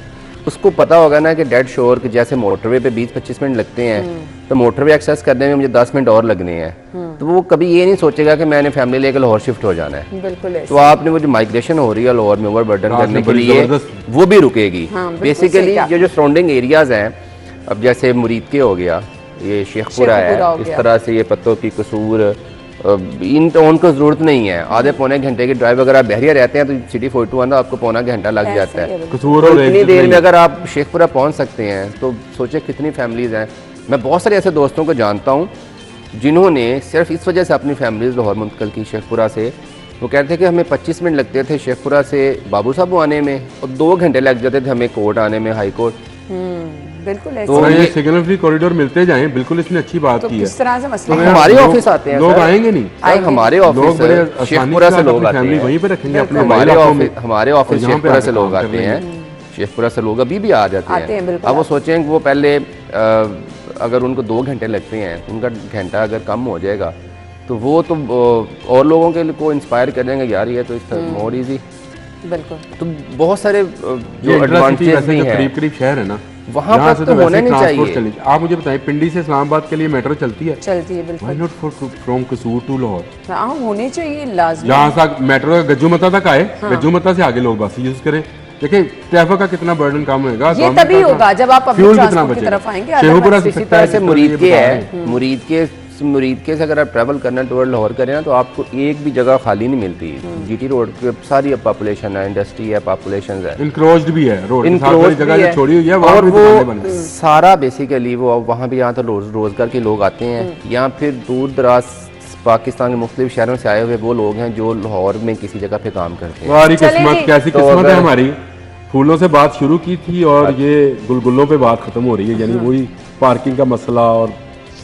उसको पता होगा ना कि डेड शोर के जैसे मोटरवे पे 20-25 मिनट लगते हैं, तो मोटरवे एक्सेस करने में मुझे 10 मिनट और लगने हैं। तो वो कभी ये नहीं सोचेगा कि मैंने फैमिली लेकर लाहौर शिफ्ट हो जाना है। बिल्कुल तो आपने वो जो माइग्रेशन हो रही है लाहौर में ओवरबर्डन आपने करने के बड़ी लिए, जबरदस्त- वो भी रुकेगी। हाँ, बिल्कुल बेसिकली सही कहा। ये जो सराउंडिंग एरियाज हैं, अब जैसे मुरीद के हो गया, ये शेखपुरा शेखपुरा हो है, इस गया। तरह से ये पत्तों की कसूर, इन टाउन को जरूरत नहीं है। आधे पौने घंटे की ड्राइव अगर आप बहरिया रहते हैं तो सिटी 42 आना आपको पौना घंटा लग ऐसे जाता ही है। है, कसूर तो और इतनी एक देर में जितना ही अगर आप शेखपुरा पहुंच सकते हैं तो सोचे कितनी फैमिलीज हैं। मैं बहुत सारे ऐसे दोस्तों को जानता हूं जिन्होंने सिर्फ इस वजह से अपनी फैमिलीज लाहौर मुंतकिल की शेखपुरा से। वो कहते थे कि हमें 25 मिनट लगते थे शेखपुरा से बाबू साहब आने में, और 2 घंटे लग जाते थे हमें कोर्ट आने में, हाई कोर्ट। बिल्कुल ऐसे। तो अगर ये ये- सिग्नल फ्री कॉरिडोर मिलते जाएं, बिल्कुल इसने अच्छी बात तो की है। किस तरह से मसला तो है? हमारे लोग- ऑफिस आते हैं लोग सर। आएंगे नहीं, सर हमारे लोग ऑफिस बड़े आसानी शेखपुरा से लोग अपनी आते फैमिली हैं। वहीं पे रखेंगे अपने हमारे इलाकों में। ऑफिस हमारे ऑफिस और यहाँ पे शेखपुरा आके से लोग काम कर आते रहे हैं। शेखपुरा से लोग अभी भी आ जाते आते हैं, बिल्कुल अब वो आते हैं। सोचें कि वो पहले अगर उनको 2 घंटे लगते हैं, उनका घंटा अगर कम हो जाएगा तो वो तो और लोगों के को इंस्पायर कर देंगे, यार ये तो इस मोर इजी। बिल्कुल। तो बहुत सारे ये जो इंटरसिटी एडवांटेज वैसे भी जो हैं करीब करीब शहर है ना, वहाँ यहाँ पर से तो वैसे होना नहीं ट्रांसपोर्ट चाहिए। चलेगी। आप मुझे बताएं, पिंडी से इस्लामाबाद के लिए मेट्रो चलती है? चलती है व्हाई बिल्कुल। नॉट फ्रॉम कसूर टू लाहौर? हाँ, होनी चाहिए लाजमी। यहाँ से मेट्रो गज्जूमता तक आए, गज्जूमता से आगे लोग बस यूज करें। देखिए ट्रैफिक का कितना बर्डन कम होगा। ये तभी होगा जब आप पब्लिक फ्यूल कितना ट्रांसपोर्ट की बचेगा? तरफ आएंगे। शेखपुरा से इसी सकता तरह है से जिस तरह मुरीद ये के बता है, रहे हैं। मुरीद के से अगर आप ट्रैवल करना टूवर्ड लाहौर करें ना, तो आपको एक भी जगह खाली नहीं मिलती। जीटी रोड पे सारी पॉपुलेशन है, इंडस्ट्री है, पॉपुलेशन है, इनक्रोच्ड भी है रोड के साथ, Encroached बड़ी जगह भी जो है। छोड़ी हुई है वहाँ और भी दुकानें बन वो गई। सारा बेसिकली वो वहाँ भी यहाँ तो रोजगार के लोग आते हैं, या फिर दूर दराज पाकिस्तान के मुख्तलिफ शहरों से आए हुए वो लोग हैं जो लाहौर में किसी जगह पे काम करते हैं। हमारी चलें किस्मत जी। कैसी तो किस्मत है अगर- हमारी। फूलों से बात शुरू की थी और ये गुलगुलों पे बात खत्म हो रही है, यानी वही पार्किंग का मसला और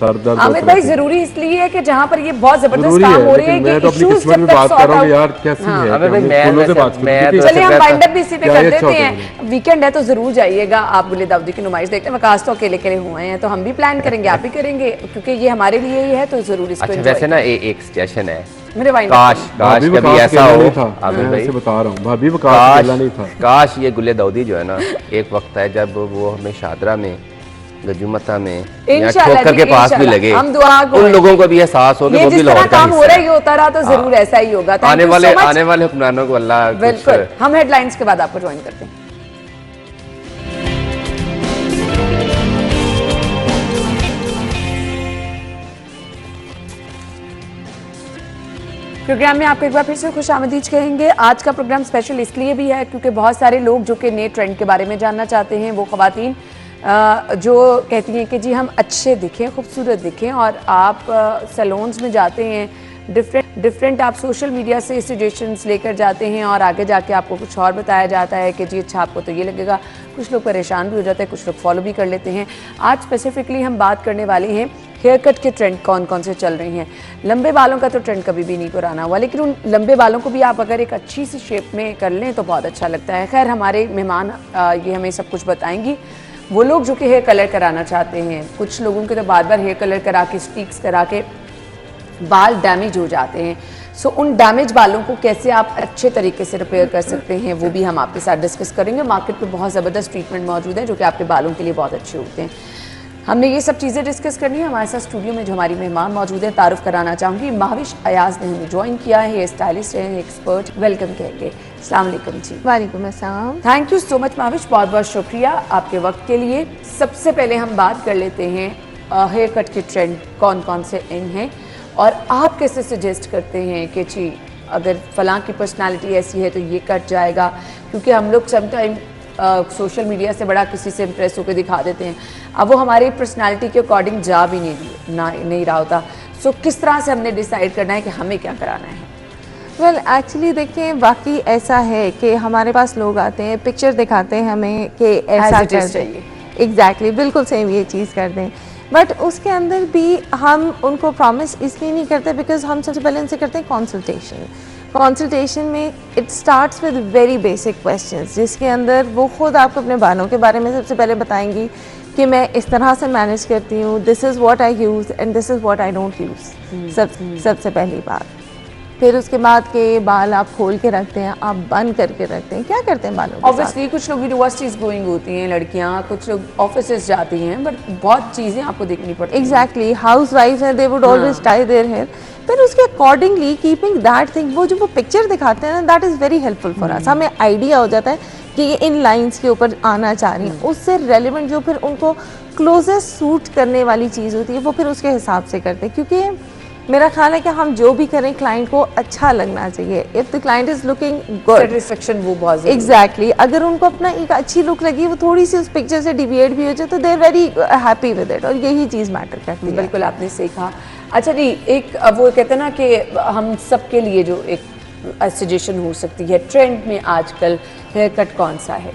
सर दर्द। आमिर भाई, जरूरी इसलिए है कि जहाँ पर ये बहुत जबरदस्त जरूरी काम है, हो रहे हैं लेकिन मैं कि तो अपनी issues किस्मत जब में तक बात sort कर रहा हूँ out- यार, कैसी हाँ। है। अमिर भाई, हमने फूलों से बात शुरू की थी। चलिए हम वैसे वाइंड अप भी इसी पे क्या कर ये देते अच्छा होता हैं। वीकेंड है तो जरूर जाइएगा आप गुले दाऊदी की नुमाइश देखते हैं। वकास तो अकेले अकेले हुए हैं तो हम भी प्लान करेंगे, आप भी करेंगे, क्योंकि ये हमारे लिए ही है तो जरूर इसको अच्छा enjoy वैसे ना करें। एक सजेशन है, मेरे वाइंड काश भाभी कभी वकास ऐसा अकेला हो नहीं था, आमिर मैं भाई, ऐसे बता रहा हूँ, भाभी वकास काश अकेला नहीं था। काश ये गुले दाऊदी जो है ना, एक वक्त है जब वो हमें शादरा में, गजुमता में या इंशाल्लाह ठोकर के जी, पास भी इंशाल्लाह। लगे, हम दुआ को उन हैं। लोगों को भी एहसास हो कि ये वो भी जिस तरह लाहौर का काम हो रहा है ये हिस्सा होता रहा तो जरूर ऐसा ही होगा। है। Thank आने you so वाले much। आने वाले हुक्मरानों को अल्लाह कुछ बिल्कुल, हम हेडलाइंस के बाद आपको ज्वाइन करते हैं। प्रोग्राम में आपको एक बार फिर से खुशामदीद कहेंगे। आज का प्रोग्राम स्पेशल इसलिए भी है क्योंकि बहुत सारे लोग जो कि नए ट्रेंड के बारे में जानना चाहते हैं, वो ख़वातीन जो कहती हैं कि जी हम अच्छे दिखें, खूबसूरत दिखें, और आप सैलून्स में जाते हैं, डिफरेंट आप सोशल मीडिया से सजेशंस लेकर जाते हैं और आगे जाके आपको कुछ और बताया जाता है कि जी अच्छा आपको तो ये लगेगा। कुछ लोग परेशान भी हो जाते हैं, कुछ लोग फॉलो भी कर लेते हैं। आज स्पेसिफिकली हम बात करने वाले हैं हेयर कट के ट्रेंड कौन कौन से चल रहे हैं। लंबे बालों का तो ट्रेंड कभी भी नहीं पुराना हुआ, लेकिन उन लंबे बालों को भी आप अगर एक अच्छी सी शेप में कर लें तो बहुत अच्छा लगता है। खैर हमारे मेहमान ये हमें सब कुछ बताएंगी। वो लोग जो कि हेयर कलर कराना चाहते हैं, कुछ लोगों के तो बार बार हेयर कलर करा के स्ट्रीक्स करा के बाल डैमेज हो जाते हैं। सो उन डैमेज बालों को कैसे आप अच्छे तरीके से रिपेयर कर सकते हैं वो भी हम आपके साथ डिस्कस करेंगे। मार्केट पे बहुत ज़बरदस्त ट्रीटमेंट मौजूद है जो कि आपके बालों के लिए बहुत अच्छे होते हैं। हमने ये सब चीज़ें डिस्कस करनी है। हमारे साथ स्टूडियो में जो हमारी मेहमान मौजूद है, तारुफ कराना चाहूँगी। महाविश अयाज ने हमें ज्वाइन किया है, हेयर स्टाइलिस्ट हैं, एक्सपर्ट। वेलकम कहेंगे। अस्सलाम वालेकुम जी। वालेकुम अस्सलाम। Thank you so much Mahavish, बहुत बहुत शुक्रिया आपके वक्त के लिए। सबसे पहले हम बात कर लेते हैं हेयर कट के ट्रेंड कौन कौन से इन हैं और आप कैसे सजेस्ट करते हैं कि जी अगर फलां की पर्सनालिटी ऐसी है तो ये कट जाएगा, क्योंकि हम लोग समटाइम सोशल मीडिया से बड़ा किसी से इम्प्रेस होकर दिखा देते हैं, अब वो हमारी पर्सनालिटी के अकॉर्डिंग जा भी नहीं रहा होता। सो किस तरह से हमने डिसाइड करना है कि हमें क्या कराना है? वेल एक्चुअली देखिए, वाकई ऐसा है कि हमारे पास लोग आते हैं, पिक्चर दिखाते हैं हमें कि ऐसा कर चाहिए, एग्जैक्टली बिल्कुल सेम ये चीज़ कर दें, बट उसके अंदर भी हम उनको प्रॉमिस इसलिए नहीं करते बिकॉज हम सबसे पहले उनसे करते हैं कंसल्टेशन में it starts with very basic questions, जिसके अंदर वो खुद आपको अपने बालों के बारे में सबसे पहले बताएंगी कि मैं इस तरह से मैनेज करती हूँ, this is what I use and this is what I don't use. सबसे पहली बात। फिर उसके बाद के बाल आप खोल के रखते हैं, आप बंद करके रखते हैं, क्या करते हैं बालों के साथ? ऑब्वियसली कुछ लोग यूनिवर्सिटीज गोइंग होती हैं लड़कियां, कुछ लोग ऑफिसेज जाती हैं, बट बहुत चीज़ें आपको देखनी पड़ती हैं। एग्जैक्टली, हाउस वाइफ हैं, they would always tie their hair. फिर उसके अकॉर्डिंगली कीपिंग दैट थिंग, वो जो वो पिक्चर दिखाते हैं ना, that is very helpful for us. हमें आइडिया हो जाता है कि ये इन लाइंस के ऊपर आना चाह रही हैं, उससे रेलिवेंट जो फिर उनको क्लोजेस्ट सूट करने वाली चीज़ होती है वो फिर उसके हिसाब से करते हैं, क्योंकि मेरा ख्याल है कि हम जो भी करें क्लाइंट को अच्छा लगना चाहिए। If the client is looking good, satisfaction वो बहुत ज़रूरी है। एग्जैक्टली, अगर उनको अपना एक अच्छी लुक लगी, वो थोड़ी सी उस पिक्चर से डिविएट भी हो जाए तो they are very happy with it, और यही चीज़ मैटर करती है। बिल्कुल आपने सही कहा। अच्छा जी, एक वो कहते हैं ना कि हम सबके लिए जो एक सजेशन हो सकती है, ट्रेंड में आजकल हेयर कट कौन सा है?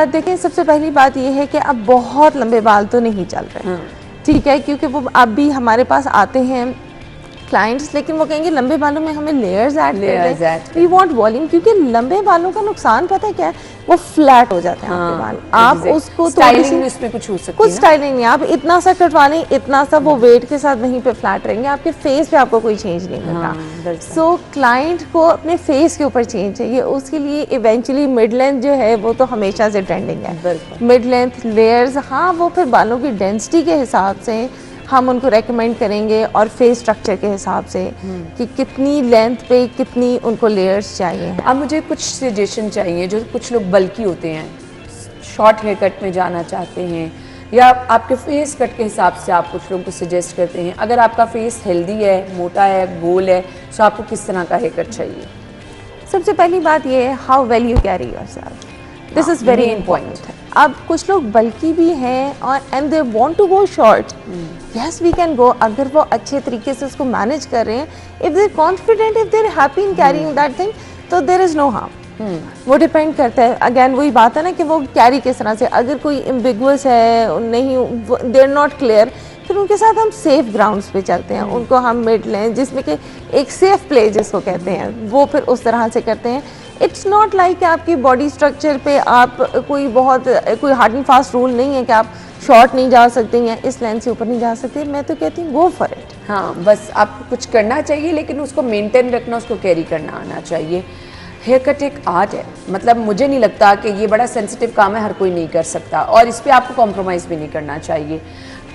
देखिए, सबसे पहली बात ये है कि अब बहुत लंबे बाल तो नहीं चल रहे, ठीक है, क्योंकि वो अब भी हमारे पास आते हैं क्लाइंट्स, लेकिन वो कहेंगे लंबे बालों में हमें लेयर्स ऐड कर दें, वी वांट वॉल्यूम, क्योंकि लंबे बालों का नुकसान पता है क्या है, वो फ्लैट हो जाते हैं आपके बाल। आप उसको स्टाइलिंग इसमें कुछ हो सकती है, कुछ स्टाइलिंग नहीं, आप इतना सा कटवा लें, इतना सा वो वेट के साथ वहीं पे फ्लैट रहेंगे, आपके फेस पे आपको कोई चेंज नहीं करना। सो क्लाइंट को अपने फेस के ऊपर चेंज चाहिए, उसके लिए इवेंचुअली मिड लेंथ जो है वो तो हमेशा से ट्रेंडिंग है, मिड लेंथ लेयर्स। हाँ, वो फिर बालों की डेंसिटी के हिसाब से हम उनको रेकमेंड करेंगे और फेस स्ट्रक्चर के हिसाब से कि कितनी लेंथ पे कितनी उनको लेयर्स चाहिए। अब मुझे कुछ सजेशन चाहिए, जो कुछ लोग बल्की होते हैं, शॉर्ट हेयर कट में जाना चाहते हैं, या आपके फेस कट के हिसाब से आप कुछ लोगों को सजेस्ट करते हैं। अगर आपका फेस हेल्दी है, मोटा है, गोल है, तो आपको किस तरह का हेयर कट चाहिए? सबसे पहली बात ये है, how well you carry yourself, this is very important. अब कुछ लोग बल्कि भी हैं और and they want to go short, yes we can go, अगर वो अच्छे तरीके से उसको मैनेज कर रहे हैं, if they confident, if they happy in carrying that thing, तो देयर इज़ नो हार्म। वो डिपेंड करता है, अगेन वही बात है ना कि वो कैरी किस तरह से, अगर कोई एम्बिगुअस है, नहीं, दे आर नॉट क्लियर, फिर उनके साथ हम सेफ ग्राउंड्स पे चलते हैं, उनको हम मिड लें, जिसमें कि एक सेफ प्ले जिसको कहते हैं, वो फिर उस तरह से करते हैं। इट्स नॉट लाइक आपकी बॉडी स्ट्रक्चर पे आप कोई हार्ड एंड फास्ट रूल नहीं है कि आप शॉर्ट नहीं जा सकते या इस लेंथ से ऊपर नहीं जा सकते। मैं तो कहती हूँ गो फॉर इट। हाँ, बस आपको कुछ करना चाहिए, लेकिन उसको मेंटेन रखना, उसको कैरी करना आना चाहिए। हेयर कट एक आर्ट है, मतलब मुझे नहीं लगता कि ये बड़ा सेंसिटिव काम है, हर कोई नहीं कर सकता, और इस पर आपको कॉम्प्रोमाइज़ भी नहीं करना चाहिए।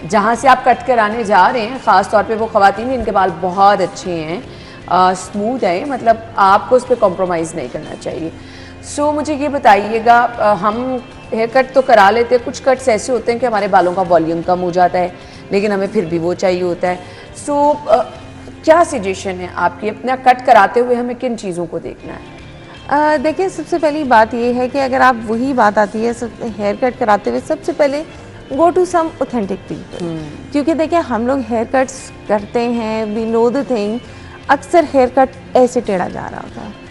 जहाँ से आप कट कराने जा रहे हैं, ख़ास तौर पे वो ख़वातीन जिनके बाल बहुत अच्छे हैं, स्मूथ है, मतलब आपको उस पर कॉम्प्रोमाइज़ नहीं करना चाहिए। सो मुझे ये बताइएगा, हम हेयर कट तो करा लेते हैं, कुछ कट्स ऐसे होते हैं कि हमारे बालों का वॉल्यूम कम हो जाता है, लेकिन हमें फिर भी वो चाहिए होता है। सो क्या सजेशन है आपकी, अपना कट कराते हुए हमें किन चीज़ों को देखना है? देखिए, सबसे पहली बात ये है कि अगर आप वही बात आती है हेयर कट कराते हुए, सबसे पहले go to some authentic people, क्योंकि देखिए हम लोग हेयर कट्स करते हैं, वी नो द थिंग, अक्सर हेयर कट ऐसे टेढ़ा जा रहा होता है,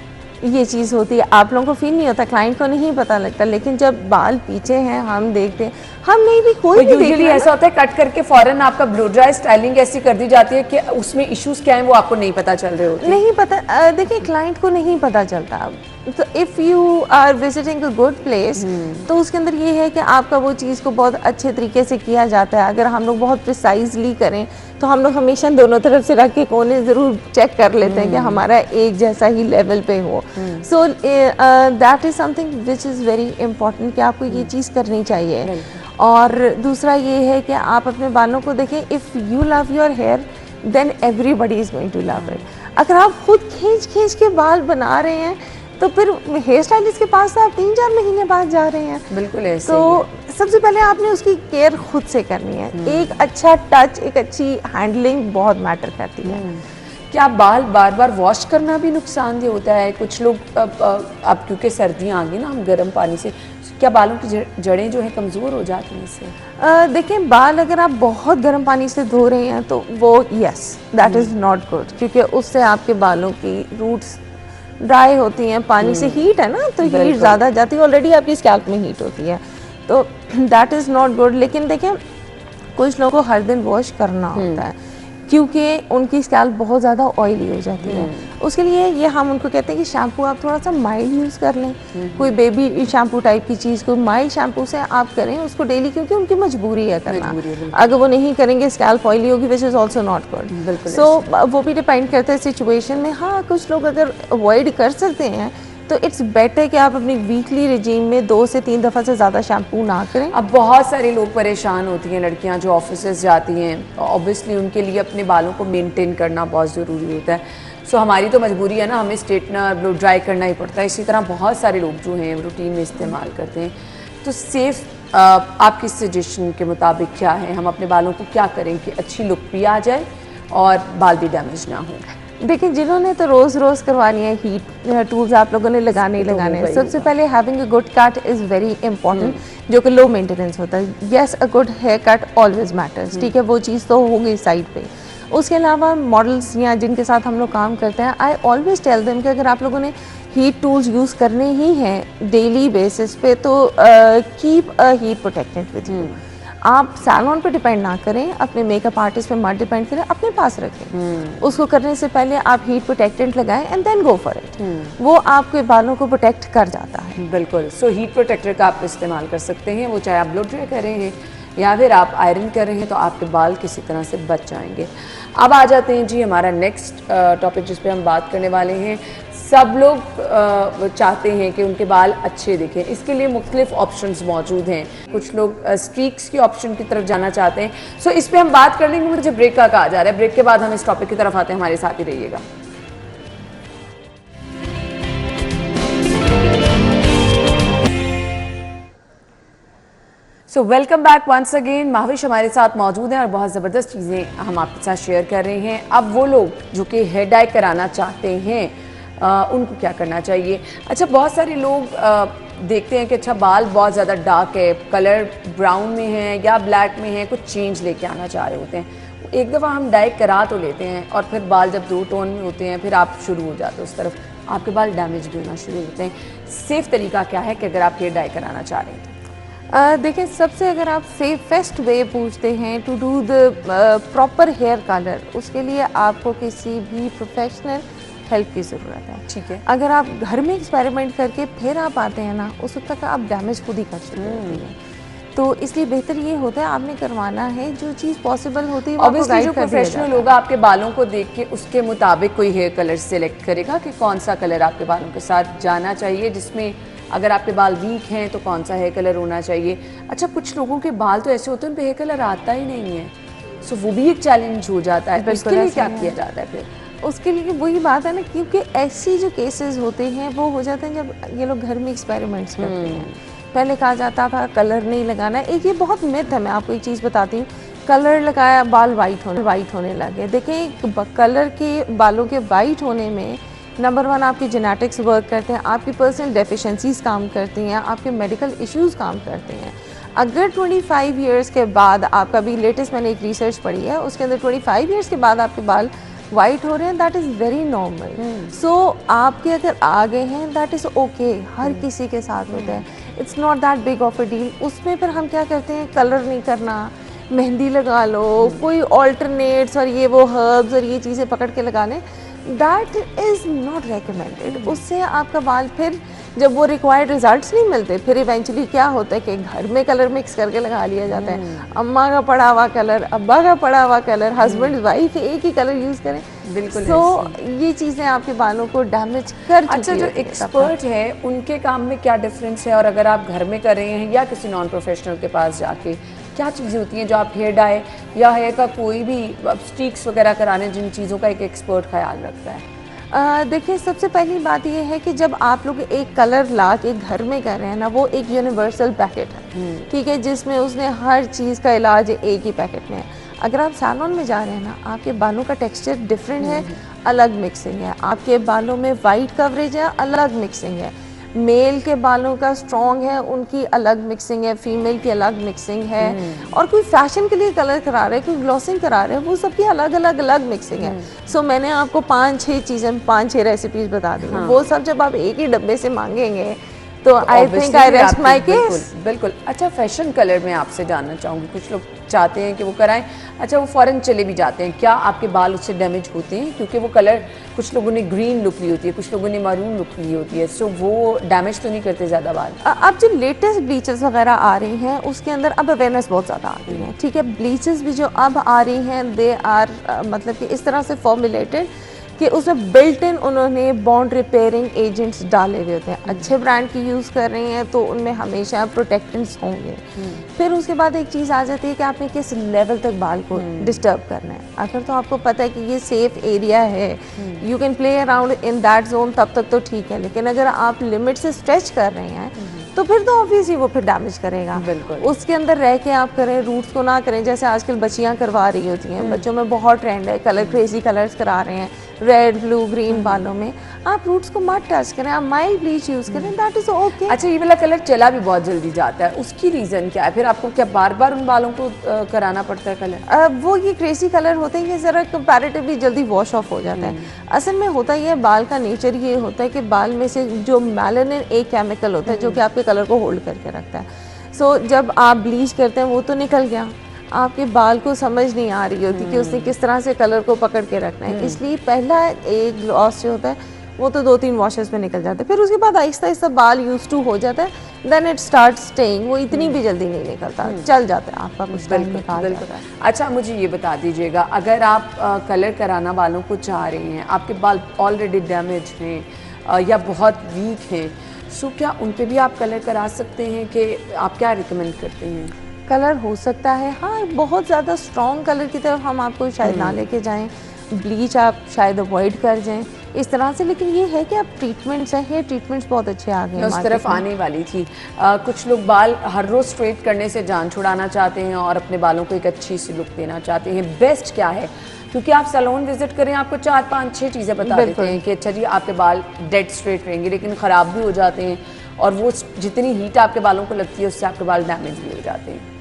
ये चीज़ होती है, आप लोगों को फील नहीं होता, क्लाइंट को नहीं पता लगता, लेकिन जब बाल पीछे हैं हम देखते हैं, हम नहीं भी कोई भी यूजुअली ऐसा होता है कट करके फौरन आपका ब्लो ड्राई स्टाइलिंग ऐसी कर दी जाती है कि उसमें इश्यूज क्या हैं वो आपको नहीं पता चल रहे होते। नहीं पता, देखिए क्लाइंट को नहीं पता चलता। तो if you are visiting a good place, तो उसके अंदर ये है कि आपका वो चीज़ को बहुत अच्छे तरीके से किया जाता है। अगर हम लोग बहुत प्रिसाइजली करें तो हम लोग हमेशा दोनों तरफ से रख के कोने ज़रूर चेक कर लेते हैं कि हमारा एक जैसा ही लेवल पे हो। So that is something which is very important कि आपको ये चीज़ करनी चाहिए। और दूसरा ये है कि आप अपने बालों को देखें, if you love your hair then everybody is going to love it. अगर आप खुद खींच खींच के बाल बना रहे हैं तो फिर हेयर स्टाइलिस्ट के पास तो आप 3-4 महीने बाद जा रहे हैं। बिल्कुल ऐसे तो सबसे पहले आपने उसकी केयर खुद से करनी है। एक अच्छा टच, एक अच्छी हैंडलिंग बहुत मैटर करती है। क्या बाल बार बार वॉश करना भी नुकसानदेह होता है? कुछ लोग अब क्योंकि सर्दियाँ आ गई ना, हम गर्म पानी से, क्या बालों की जड़ें जो हैं कमज़ोर हो जाती हैं इससे? देखिए, बाल अगर आप बहुत गर्म पानी से धो रहे हैं तो वो yes that is not good, क्योंकि उससे आपके बालों की रूट्स ड्राई होती हैं। पानी से हीट है ना, तो हीट ज़्यादा जाती है, ऑलरेडी आपकी स्कैल्प में हीट होती है, तो दैट इज़ नॉट गुड। लेकिन देखिए, कुछ लोगों को हर दिन वॉश करना होता है क्योंकि उनकी स्कैल्प बहुत ज़्यादा ऑयली हो जाती है। उसके लिए ये हम उनको कहते हैं कि शैम्पू आप थोड़ा सा माइल्ड यूज़ कर लें, कोई बेबी शैम्पू टाइप की चीज़, कोई माइल्ड शैम्पू से आप करें उसको डेली, क्योंकि उनकी मजबूरी है करना। अगर वो नहीं करेंगे स्कैल्प ऑयली होगी, which is also not good. So वो भी डिपेंड करता है सिचुएशन में। हाँ, कुछ लोग अगर अवॉइड कर सकते हैं तो इट्स बेटर कि आप अपनी वीकली रिजीम में 2 से 3 दफ़ा से ज़्यादा शैम्पू ना करें। अब बहुत सारे लोग परेशान होती हैं, लड़कियां जो ऑफिसेज जाती हैं, ऑब्वियसली उनके लिए अपने बालों को मेंटेन करना बहुत ज़रूरी होता है। सो हमारी तो मजबूरी है ना, हमें स्ट्रेटनर ब्लो ड्राई करना ही पड़ता है। इसी तरह बहुत सारे लोग जो हैं रूटीन में इस्तेमाल करते हैं। तो सेफ आपकी सजेशन के मुताबिक क्या है, हम अपने बालों को क्या करें कि अच्छी लुक भी आ जाए और बाल भी डैमेज ना हो? देखिए, जिन्होंने तो रोज़ रोज़ करवानी है, हीट टूल्स आप लोगों ने लगाने ही लगाने हैं। सबसे पहले having a good cut is very important, जो कि लो मेंटेनेंस होता है। Yes, a good hair cut always matters, ठीक है, वो चीज़ तो होगी साइड पे। उसके अलावा मॉडल्स या जिनके साथ हम लोग काम करते हैं, आई ऑलवेज टेल देम कि अगर आप लोगों ने हीट टूल्स यूज़ करने ही हैं डेली बेसिस पे, तो keep a heat protectant with you. आप सैलून पे डिपेंड ना करें, अपने मेकअप आर्टिस्ट पे मत डिपेंड करें, अपने पास रखें। उसको करने से पहले आप हीट प्रोटेक्टेंट लगाएं and then go for it. वो आपके बालों को प्रोटेक्ट कर जाता है। बिल्कुल। सो हीट प्रोटेक्टर का आप इस्तेमाल कर सकते हैं, वो चाहे आप ब्लो ड्राई कर रहे हैं या फिर आप आयरन कर रहे हैं, तो आपके बाल किसी तरह से बच जाएंगे। अब आ जाते हैं जी हमारा नेक्स्ट टॉपिक जिस पे हम बात करने वाले हैं। सब लोग चाहते हैं कि उनके बाल अच्छे दिखें, इसके लिए मुख्तलिफ ऑप्शंस मौजूद हैं। कुछ लोग स्ट्रीक्स की ऑप्शन की तरफ जाना चाहते हैं। सो इस पे हम बात कर लेंगे, मुझे ब्रेक का कहा जा रहा है। ब्रेक के बाद हम इस टॉपिक की तरफ आते हैं, हमारे साथ ही रहिएगा। So welcome back once again. Mahavish हमारे साथ मौजूद हैं और बहुत ज़बरदस्त चीज़ें हम आपके साथ शेयर कर रहे हैं। अब वो लोग जो कि हेयर डाई कराना चाहते हैं, उनको क्या करना चाहिए? अच्छा, बहुत सारे लोग देखते हैं कि अच्छा बाल बहुत ज़्यादा डार्क है, कलर ब्राउन में है या ब्लैक में है, कुछ चेंज लेके आना चाह रहे होते हैं। एक दफ़ा हम डाई करा तो लेते हैं और फिर बाल जब 2 टोन में होते हैं, फिर आप शुरू हो जाते हो उस तरफ, आपके बाल डैमेज भी होना शुरू होते हैं। सेफ़ तरीका क्या है कि अगर आप हेयर डाई कराना चाह रहे हैं? देखिए, सबसे अगर आप सेफेस्ट वे पूछते हैं to do the proper hair colour, उसके लिए आपको किसी भी प्रोफेशनल हेल्प की ज़रूरत है। ठीक है। अगर आप घर में एक्सपेरिमेंट करके फिर आप आते हैं ना, उस वक्त तक आप डैमेज खुद ही कर चुके होते हैं। तो इसलिए बेहतर ये होता है आपने करवाना है, जो चीज़ पॉसिबल होती है। ऑब्वियसली जो प्रोफेशनल होगा आपके बालों को देख के उसके मुताबिक कोई हेयर कलर सेलेक्ट करेगा कि कौन सा कलर आपके बालों के साथ जाना चाहिए, जिसमें अगर आपके बाल वीक हैं तो कौन सा हेयर कलर होना चाहिए। अच्छा, कुछ लोगों के बाल तो ऐसे होते हैं उन पे हेयर कलर आता ही नहीं है, सो वो भी एक चैलेंज हो जाता है। इसके लिए क्या किया जाता है फिर? उसके लिए वही बात है ना, क्योंकि ऐसी जो केसेस होते हैं वो हो जाते हैं जब ये लोग घर में एक्सपेरिमेंट्स करते हैं। पहले कहा जाता था कलर नहीं लगाना। एक ये बहुत मिथ है, मैं आपको एक चीज़ बताती हूँ। कलर लगाया, बाल वाइट होने लगे। देखें, कलर के बालों के वाइट होने में नंबर 1 आपकी जेनेटिक्स वर्क करते हैं, आपकी पर्सनल डेफिशिएंसीज काम करती हैं, आपके मेडिकल इश्यूज़ काम करते हैं। अगर 25 इयर्स के बाद आपका भी, लेटेस्ट मैंने एक रिसर्च पढ़ी है, उसके अंदर 25 इयर्स के बाद आपके बाल वाइट हो रहे हैं, दैट इज़ वेरी नॉर्मल। सो आपके अगर आ गए हैं, दैट इज़ ओके, हर किसी के साथ होता है, it's not that big of a deal. उसमें फिर हम क्या करते हैं, कलर नहीं करना, मेहंदी लगा लो, कोई ऑल्टरनेट्स और ये वो हर्ब्स और ये चीज़ें पकड़ के लगा लें, दैट इज़ नॉट रेकमेंडेड। उससे आपका बाल फिर जब वो रिक्वायर्ड रिजल्ट्स नहीं मिलते, फिर इवेंचुअली क्या होता है कि घर में कलर मिक्स करके लगा लिया जाता है। अम्मा का पड़ा हुआ कलर, अब्बा का पड़ा हुआ कलर, हस्बैंड वाइफ एक ही कलर यूज़ करें। बिल्कुल। तो ये चीज़ें आपके बालों को डैमेज कर चुकी अच्छा, जो एक्सपर्ट है उनके काम में क्या डिफरेंस है, और अगर आप घर में कर रहे हैं या किसी नॉन प्रोफेशनल के पास जाके, क्या चीज़ें होती हैं जो आप हेयर डाई या हेयर का कोई भी स्ट्रीक्स वगैरह कराने, जिन चीज़ों का एक एक्सपर्ट ख्याल रखता है? देखिए, सबसे पहली बात ये है कि जब आप लोग एक कलर ला के घर में कर रहे हैं ना, वो एक यूनिवर्सल पैकेट है, ठीक है, जिसमें उसने हर चीज़ का इलाज एक ही पैकेट में है। अगर आप सैलून में जा रहे हैं ना, आपके बालों का टेक्सचर डिफरेंट है, अलग मिक्सिंग है, आपके बालों में वाइट कवरेज है, अलग मिक्सिंग है, मेल के बालों का स्ट्रॉन्ग है, उनकी अलग मिक्सिंग है, फीमेल की अलग मिक्सिंग है, और कोई फैशन के लिए कलर करा रहे हैं, कोई ग्लॉसिंग करा रहे हैं, वो सबकी अलग अलग अलग मिक्सिंग है। सो मैंने आपको 5-6 चीज़ें 5-6 रेसिपीज बता दी, वो सब जब आप एक ही डब्बे से मांगेंगे तो I think I rest my case. बिल्कुल। अच्छा, फैशन कलर में आपसे जानना चाहूँगी, कुछ लोग चाहते हैं कि वो कराएं, अच्छा वो फॉरेन चले भी जाते हैं, क्या आपके बाल उससे डैमेज होते हैं? क्योंकि वो कलर, कुछ लोगों ने ग्रीन लुक ली होती है, कुछ लोगों ने मैरून लुक ली होती है, सो वो डैमेज तो नहीं करते ज़्यादा बाल? अब जो लेटेस्ट ब्लीचेस वगैरह आ रही हैं उसके अंदर अब अवेयरनेस बहुत ज़्यादा आ रही है, ठीक है। ब्लीचेस भी जो अब आ रही हैं दे आर मतलब कि इस तरह से फॉर्मुलेटेड कि उसमें बिल्ट इन उन्होंने बॉन्ड रिपेयरिंग एजेंट्स डाले हुए होते हैं। अच्छे ब्रांड की यूज़ कर रही हैं तो उनमें हमेशा प्रोटेक्टेंट्स होंगे। फिर उसके बाद एक चीज़ आ जाती है कि आपने किस लेवल तक बाल को डिस्टर्ब करना है। अगर तो आपको पता है कि ये सेफ एरिया है, you can play around in that zone, तब तक तो ठीक है। लेकिन अगर आप लिमिट से स्ट्रेच कर रहे हैं तो फिर तो ऑब्वियसली वो फिर डैमेज करेगा। बिल्कुल। उसके अंदर रह के आप करें, रूट्स को ना करें, जैसे आजकल बच्चियां करवा रही होती हैं, बच्चों में बहुत ट्रेंड है, कलर क्रेजी कलर्स करा रहे हैं, रेड ब्लू ग्रीन बालों में। आप रूट्स को मत टच करें, आप माइल्ड ब्लीच यूज करें, दैट इज ओके। अच्छा, ये वाला कलर चला भी बहुत जल्दी जाता है, उसकी रीज़न क्या है? फिर आपको क्या बार बार उन बालों को कराना पड़ता है कलर? वो ये क्रेजी कलर होते हैं कि ज़रा कंपैरेटिवली जल्दी वॉश ऑफ हो जाता है। असल में होता ये है, बाल का नेचर ये होता है कि बाल में से जो मेलानिन एक केमिकल होता है जो कि आपके कलर को होल्ड करके रखता है। सो जब आप ब्लीच करते हैं वो तो निकल गया, आपके बाल को समझ नहीं आ रही होती कि उसने किस तरह से कलर को पकड़ के रखना है। इसलिए पहला एक ग्लॉस जो होता है वो तो 2-3 वॉशेस में निकल जाता है, फिर उसके बाद आहिस्ता आहिस्ता बाल यूज टू हो जाता है, देन इट स्टार्ट स्टेइंग। वो इतनी भी जल्दी नहीं निकलता, चल जाता है आपका कुछ टाइम निकाल जाता है। अच्छा, मुझे ये बता दीजिएगा, अगर आप कलर कराना बालों को चाह रही हैं, आपके बाल ऑलरेडी डैमेज हैं या बहुत वीक हैं, सो क्या उन पे भी आप कलर करा सकते हैं? कि आप क्या रिकमेंड करते हैं? कलर हो सकता है, हाँ, बहुत ज़्यादा स्ट्रॉन्ग कलर की तरफ हम आपको शायद ना लेके जाएं, ब्लीच आप शायद अवॉइड कर जाएं इस तरह से। लेकिन ये है कि आप ट्रीटमेंट्स हैं, हेयर ट्रीटमेंट्स बहुत अच्छे आ गए हैं, उस तरफ आने वाली थी। कुछ लोग बाल हर रोज़ स्ट्रेट करने से जान छुड़ाना चाहते हैं और अपने बालों को एक अच्छी सी लुक देना चाहते हैं, बेस्ट क्या है? क्योंकि आप सैलून विजिट करें, आपको 4-5-6 चीज़ें बता देते हैं कि अच्छा जी आपके बाल डेड स्ट्रेट रहेंगे, लेकिन ख़राब भी हो जाते हैं, और वो जितनी हीट आपके बालों को लगती है उससे आपके बाल डैमेज भी हो जाते हैं।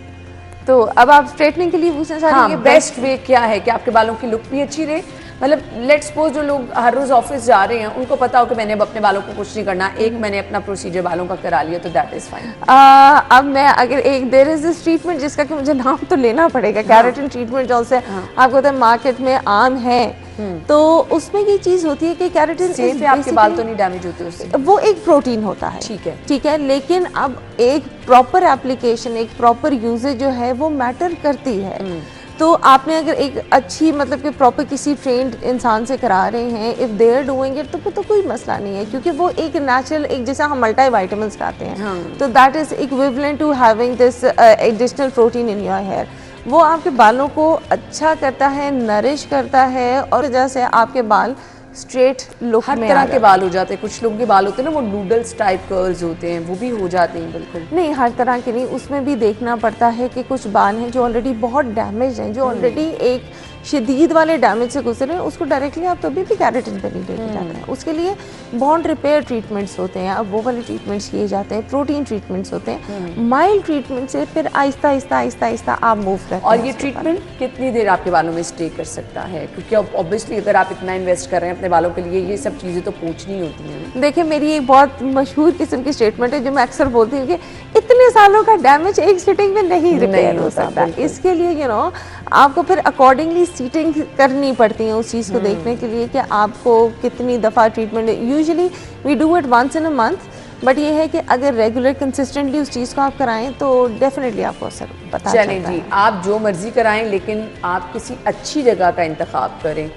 तो अब आप स्ट्रेटनिंग के लिए पूछना चाह रही हैं कि बेस्ट वे क्या है कि आपके बालों की लुक भी अच्छी रहे? मतलब लेट्स सपोज जो लोग हर रोज ऑफिस जा रहे हैं, उनको पता हो कि मैंने अब अपने बालों को कुछ नहीं करना, एक मैंने अपना प्रोसीजर बालों का करा लिया, तो दैट इज फाइन। अब मैं अगर एक देयर इज दिस ट्रीटमेंट जिसका कि मुझे नाम तो लेना पड़ेगा, कैराटिन ट्रीटमेंट, जो से आपको पता है मार्केट में आम है, तो उसमें ये चीज होती है कि कैराटिन से आपके बाल तो नहीं डैमेज होते उससे? वो एक प्रोटीन होता है, ठीक है, लेकिन अब एक प्रॉपर एप्लीकेशन, एक प्रॉपर यूजेज जो है वो मैटर करती है। तो आपने अगर एक अच्छी मतलब कि प्रॉपर किसी ट्रेंड इंसान से करा रहे हैं, if they are doing it, तो कोई मसला नहीं है, क्योंकि वो एक नेचुरल, एक जैसा हम मल्टी विटामिन्स खाते हैं, तो that is equivalent to having this additional protein in your hair. वो आपके बालों को अच्छा करता है, नरिश करता है, और वजह से आपके बाल स्ट्रेट लुक हर में तरह के बाल हो जाते हैं। कुछ लोगों के बाल होते हैं ना, वो नूडल्स टाइप कर्ल्स होते हैं, वो भी हो जाते हैं। बिल्कुल नहीं, हर तरह के नहीं, उसमें भी देखना पड़ता है कि कुछ बाल हैं जो ऑलरेडी बहुत डैमेज हैं, जो ऑलरेडी एक शदीद वाले डैमेज से गुजरे हैं, उसको डायरेक्टली आप कभी भी कैराटिन पे नहीं लेके जाते हैं। उसके लिए बॉन्ड रिपेयर ट्रीटमेंट्स होते हैं, अब वो वाले ट्रीटमेंट्स किए जाते हैं, प्रोटीन ट्रीटमेंट्स होते हैं, माइल्ड ट्रीटमेंट से फिर आहिस्ता आहिस्ता आहिस्ता आहिस्ता आप मूव करते हैं। और ये ट्रीटमेंट कितनी देर आपके बालों में स्टे कर सकता है? क्योंकि अब ऑब्वियसली अगर आप इतना इन्वेस्ट कर रहे हैं अपने बालों के लिए, ये सब चीज़ें तो पूछनी होती हैं। देखिए, मेरी एक बहुत मशहूर किस्म की स्टेटमेंट है जो मैं अक्सर बोलती हूँ कि इतने सालों का डैमेज एक सिटिंग में नहीं रिपेयर हो सकता। इसके लिए यू नो आपको फिर अकॉर्डिंगली सीटिंग करनी पड़ती है उस चीज़ को देखने के लिए कि आपको कितनी दफ़ा treatment. Usually we do it once in a month, but ये है कि अगर रेगुलर कंसिस्टेंटली उस चीज़ को आप कराएं तो डेफिनेटली आपको असर पता चलता है। चलें जी, आप जो मर्जी कराएं, लेकिन आप किसी अच्छी जगह का इंतखाब करें,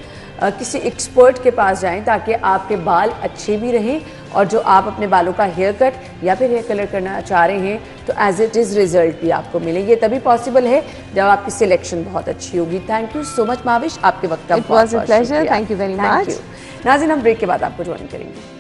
किसी एक्सपर्ट के पास जाएं, ताकि आपके बाल अच्छे भी रहें, और जो आप अपने बालों का हेयर कट या फिर हेयर कलर करना चाह रहे हैं तो एज इट इज़ रिजल्ट भी आपको मिले। ये तभी पॉसिबल है जब आपकी सिलेक्शन बहुत अच्छी होगी। Thank you so much Mavish, आपके वक्त का बहुत बहुत शुक्रिया। Thank you very much. नाज़रीन, हम ब्रेक के बाद आपको ज्वाइन करेंगे।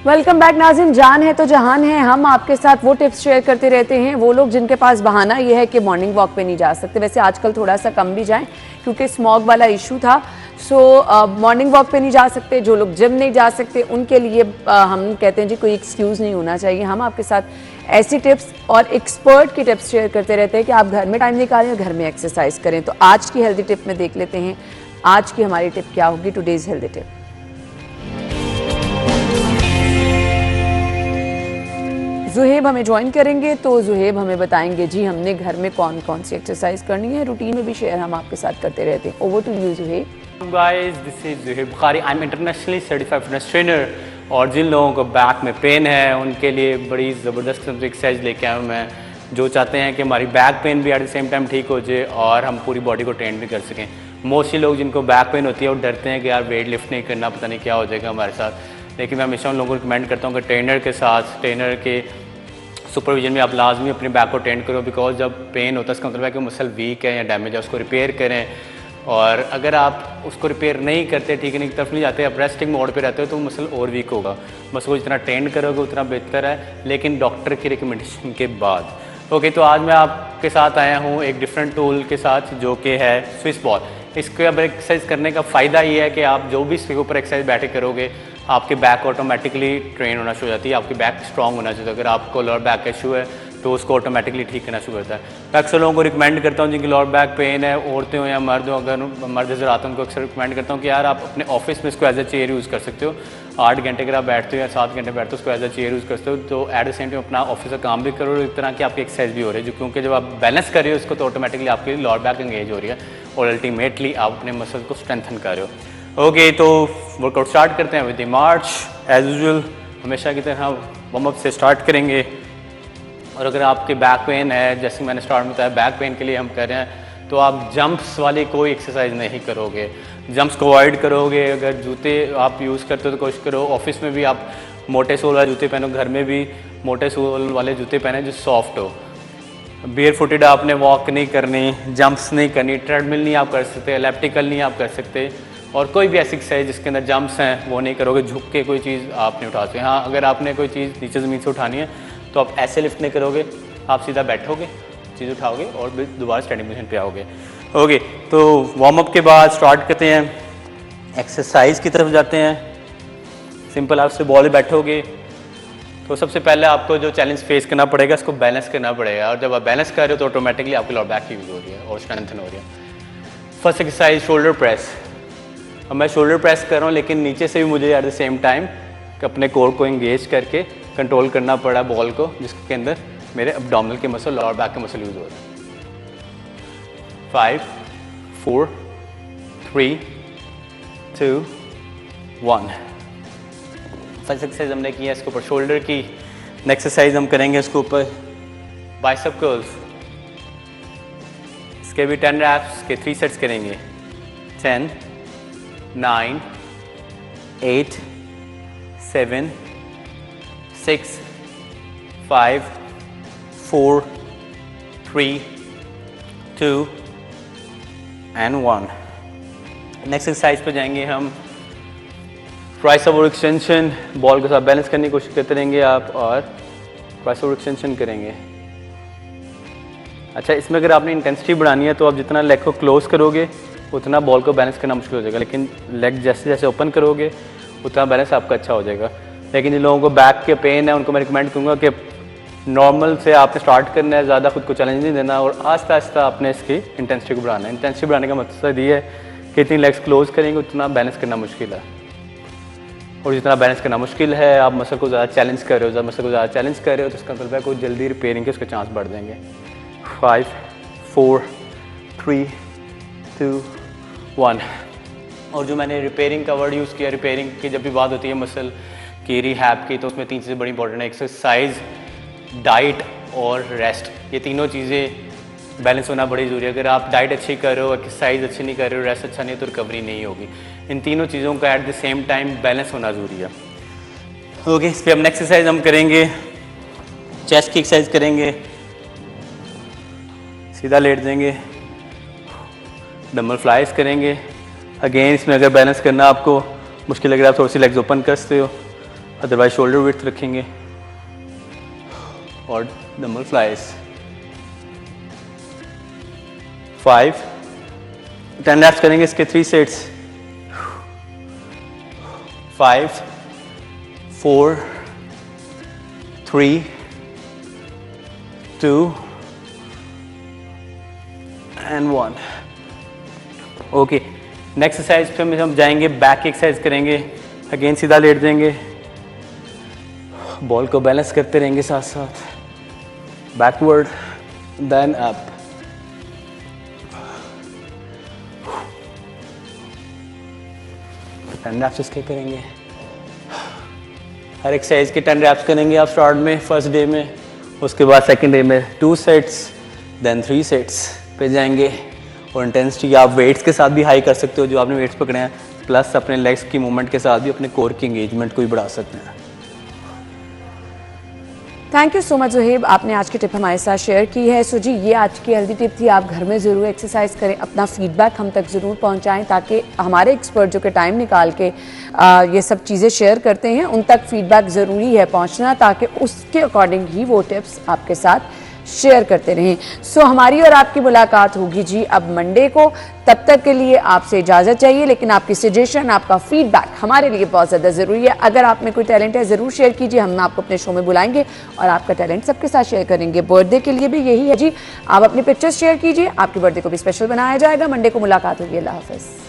वेलकम बैक नाज़रीन। जान है तो जहान है, हम आपके साथ वो टिप्स शेयर करते रहते हैं। वो लोग जिनके पास बहाना ये है कि मॉर्निंग वॉक पे नहीं जा सकते, वैसे आजकल थोड़ा सा कम भी जाएं क्योंकि स्मॉग वाला इशू था, सो मॉर्निंग वॉक पे नहीं जा सकते। जो लोग जिम नहीं जा सकते उनके लिए हम कहते हैं जी कोई एक्सक्यूज़ नहीं होना चाहिए। हम आपके साथ ऐसी टिप्स और एक्सपर्ट की टिप्स शेयर करते रहते हैं कि आप घर में टाइम निकालें और घर में एक्सरसाइज करें। तो आज की हेल्दी टिप में देख लेते हैं आज की हमारी टिप क्या होगी। टुडेज हेल्दी टिप, जुहेब हमें ज्वाइन करेंगे, तो जुहेब हमें बताएंगे जी हमने घर में कौन कौन सी एक्सरसाइज करनी है। रूटीन में भी शेयर हम आपके साथ करते रहते हैं। Over to you Zuhaib. Guys, this is Zuhaib Bukhari. I'm internationally certified fitness trainer. और जिन लोगों को बैक में पेन है उनके लिए बड़ी ज़बरदस्त किस्म की एक्सरसाइज लेके आया हूँ मैं, जो चाहते हैं कि हमारी बैक पेन भी एट द सेम टाइम ठीक हो जाए और हम पूरी बॉडी को ट्रेन भी कर सकें। मोस्टली लोग जिनको बैक पेन होती है वो डरते हैं कि यार वेट लिफ्ट नहीं करना, पता नहीं क्या हो जाएगा हमारे साथ। लेकिन मैं हमेशा उन लोगों को रिकमेंड करता हूँ कि ट्रेनर के साथ, ट्रेनर के सुपरविजन में आप लाजमी अपने बैक को ट्रेन करो, बिकॉज जब पेन होता है इसका मतलब है कि मसल वीक है या डैमेज है, उसको रिपेयर करें। और अगर आप उसको रिपेयर नहीं करते, ठीक है, की तरफ नहीं जाते, आप रेस्टिंग मोड पे रहते हो तो मसल और वीक होगा। बस वो जितना ट्रेन करोगे उतना बेहतर है, लेकिन डॉक्टर की रिकमेंडेशन के बाद। ओके, तो आज मैं आपके साथ आया हूँ एक डिफरेंट टूल के साथ जो कि है स्विस बॉल। इसके अब एक्सरसाइज करने का फ़ायदा ये है कि आप जो भी इसके ऊपर एक्सरसाइज बैठे करोगे आपके बैक ऑटोमेटिकली ट्रेन होना शुरू हो जाती है, आपकी बैक स्ट्रॉन्ग होना चाहिए। अगर आपको लोअर बैक का इशू है तो उसको ऑटोमेटिकली ठीक करना शुरू होता है। मैं अक्सर लोगों को रिकमेंड करता हूँ जिनकी लोअर बैक पेन है, औरतें हो या मर्द हो, अगर मर्द नजर आता हूँ उनको अक्सर रिकमेंड करता हूँ कि यार आप अपने ऑफिस में इसको एज अ चेयर यूज़ कर सकते हो। 8 घंटे अगर आप बैठते हो या 7 घंटे बैठते हो उसको एज अ चेयर यूज़ करते हो, तो एट द सेम टाइम अपना ऑफिस का काम भी करो और एक तरह की आपकी एक्सरसाइज भी हो रही है, जो क्योंकि जब आप बैलेंस कर रहे हो इसको तो ऑटोमेटिकली आपकी लोअर बैक एंगेज हो रही है और अल्टीमेटली आप अपने मसल को स्ट्रेंथन कर रहे हो। ओके, तो वर्कआउट स्टार्ट करते हैं with the march. As usual हमेशा की तरह वार्म अप से स्टार्ट करेंगे। और अगर आपके बैक पेन है, जैसे मैंने स्टार्ट में बताया बैक पेन के लिए हम कर रहे हैं, तो आप जंप्स वाली कोई एक्सरसाइज नहीं करोगे, जंप्स को अवॉइड करोगे। अगर जूते आप यूज़ करते हो तो कोशिश करो ऑफिस में भी आप मोटे सोल वाले जूते पहनो, घर में भी मोटे सोल वाले जूते पहने जो सॉफ्ट हो। बेयर फुटेड आपने वॉक नहीं करनी, जंप्स नहीं करनी, ट्रेडमिल नहीं आप कर सकते, एलिप्टिकल नहीं आप कर सकते, और कोई भी ऐसी एक्सरसाइज जिसके अंदर जंप्स हैं वो नहीं करोगे। झुक के कोई चीज़ आप नहीं उठा सकते। हाँ, अगर आपने कोई चीज़ नीचे ज़मीन से उठानी है तो आप ऐसे लिफ्ट नहीं करोगे, आप सीधा बैठोगे, चीज़ उठाओगे और दोबारा स्टैंडिंग पोजीशन पे आओगे। ओके, तो वार्म अप के बाद स्टार्ट करते हैं, एक्सरसाइज की तरफ जाते हैं। सिंपल आप से बॉल बैठोगे तो सबसे पहले आपको जो चैलेंज फेस करना पड़ेगा इसको बैलेंस करना पड़ेगा, और जब आप बैलेंस कर रहे हो तो ऑटोमेटिकली आपकी लोअर बैक यूज हो रही है और स्ट्रेंथन हो रही है। First exercise shoulder press. अब मैं शोल्डर प्रेस कर रहा हूँ लेकिन नीचे से भी मुझे एट द सेम टाइम अपने कोर को एंगेज करके कंट्रोल करना पड़ा बॉल को, जिसके अंदर मेरे अब्डोमिनल के मसल, लोअर बैक के मसल यूज हो रहे हैं। 5 4 3 2 1। फर्स्ट एक्सरसाइज हमने की है इसके ऊपर शोल्डर की। नेक्स्ट एक्सरसाइज हम करेंगे इसके ऊपर बाइसेप कर्ल्स। इसके भी 10 रैप्स के 3 सेट्स करेंगे। 10 9 8 7 6 5 4 3 2 and 1। नेक्स्ट एक्सरसाइज पे जाएंगे हम ट्राइसेप और एक्सटेंशन। बॉल के साथ बैलेंस करने की कोशिश करते रहेंगे आप और ट्राइसेप और एक्सटेंशन करेंगे। अच्छा, इसमें अगर आपने इंटेंसिटी बढ़ानी है तो आप जितना लेग को क्लोज करोगे उतना बॉल को बैलेंस करना मुश्किल हो जाएगा, लेकिन लेग जैसे जैसे ओपन करोगे उतना बैलेंस आपका अच्छा हो जाएगा। लेकिन जिन लोगों को बैक के पेन है उनको मैं रिकमेंड करूँगा कि नॉर्मल से आपने स्टार्ट करना है, ज़्यादा खुद को चैलेंज नहीं देना और आहिस्ता आहिस्ता आपने इसकी इंटेंसिटी को बढ़ाना है। इंटेंसिटी बढ़ाने का मकसद ये है कि इतनी लेग्स क्लोज करेंगे उतना बैलेंस करना मुश्किल है, और जितना बैलेंस करना मुश्किल है आप मसल को ज़्यादा चैलेंज कर रहे हो, मसल को ज़्यादा चैलेंज कर रहे हो तो इसका मतलब है कोई जल्दी रिपेयरिंग के उसके चांस बढ़ जाएंगे। 5 4 3 2 1। और जो मैंने रिपेयरिंग का वर्ड यूज़ किया, रिपेयरिंग की जब भी बात होती है मसल की रिहैब की, तो उसमें 3 चीज़ें बड़ी इंपॉर्टेंट है, एक्सरसाइज, डाइट और रेस्ट। ये तीनों चीज़ें बैलेंस होना बड़ी ज़रूरी है। अगर आप डाइट अच्छी कर रहे हो, एक्सरसाइज अच्छी नहीं कर रहे हो, रेस्ट अच्छा नहीं है तो रिकवरी नहीं होगी। इन तीनों चीज़ों का at the same time balance होना ज़रूरी है। ओके, इस पर अब नेक्स्ट एक्सरसाइज हम करेंगे, चेस्ट की एक्सरसाइज करेंगे। सीधा लेट देंगे, डम्बल फ्लाइज करेंगे। अगेन इसमें अगर बैलेंस करना आपको मुश्किल लग रहा है आप थोड़ी सी लेग्स ओपन कर सकते हो अदरवाइज शोल्डर विड्थ रखेंगे और डंबल फ्लाइज 5 10 reps करेंगे इसके 3 sets 5 4 3 2 and 1 okay next exercise पे हम जाएंगे बैक की एक्सरसाइज करेंगे अगेन सीधा लेट देंगे बॉल को बैलेंस करते रहेंगे साथ साथ बैकवर्ड देन अप 10 रैप्स इसके करेंगे हर एक्सरसाइज के 10 रैप्स करेंगे आप स्टार्ट में फर्स्ट डे में उसके बाद सेकंड डे में 2 सेट्स देन 3 सेट्स पे जाएंगे और इंटेंसिटी आप वेट्स के साथ भी हाई कर सकते हो जो आपने वेट्स पकड़े हैं प्लस अपने लेग्स की मूवमेंट के साथ भी अपने कोर की एंगेजमेंट को भी बढ़ा सकते हैं। Thank you so much Zuhaib, आपने आज की टिप हमारे साथ शेयर की है। सो जी ये आज की हेल्दी टिप थी, आप घर में ज़रूर एक्सरसाइज करें, अपना फीडबैक हम तक ज़रूर पहुंचाएं ताकि हमारे एक्सपर्ट जो कि टाइम निकाल के ये सब चीज़ें शेयर करते हैं उन तक फीडबैक ज़रूरी है पहुंचना ताकि उसके अकॉर्डिंग ही वो टिप्स आपके साथ शेयर करते रहें। सो हमारी और आपकी मुलाकात होगी जी अब मंडे को, तब तक के लिए आपसे इजाज़त चाहिए, लेकिन आपकी सजेशन आपका फीडबैक हमारे लिए बहुत ज़्यादा ज़रूरी है। अगर आप में कोई टैलेंट है ज़रूर शेयर कीजिए, हम आपको अपने शो में बुलाएंगे और आपका टैलेंट सबके साथ शेयर करेंगे। बर्थडे के लिए भी यही है जी, आप अपनी पिक्चर्स शेयर कीजिए, आपके बर्थडे को भी स्पेशल बनाया जाएगा। मंडे को मुलाकात होगी, अल्लाह हाफ़िज़।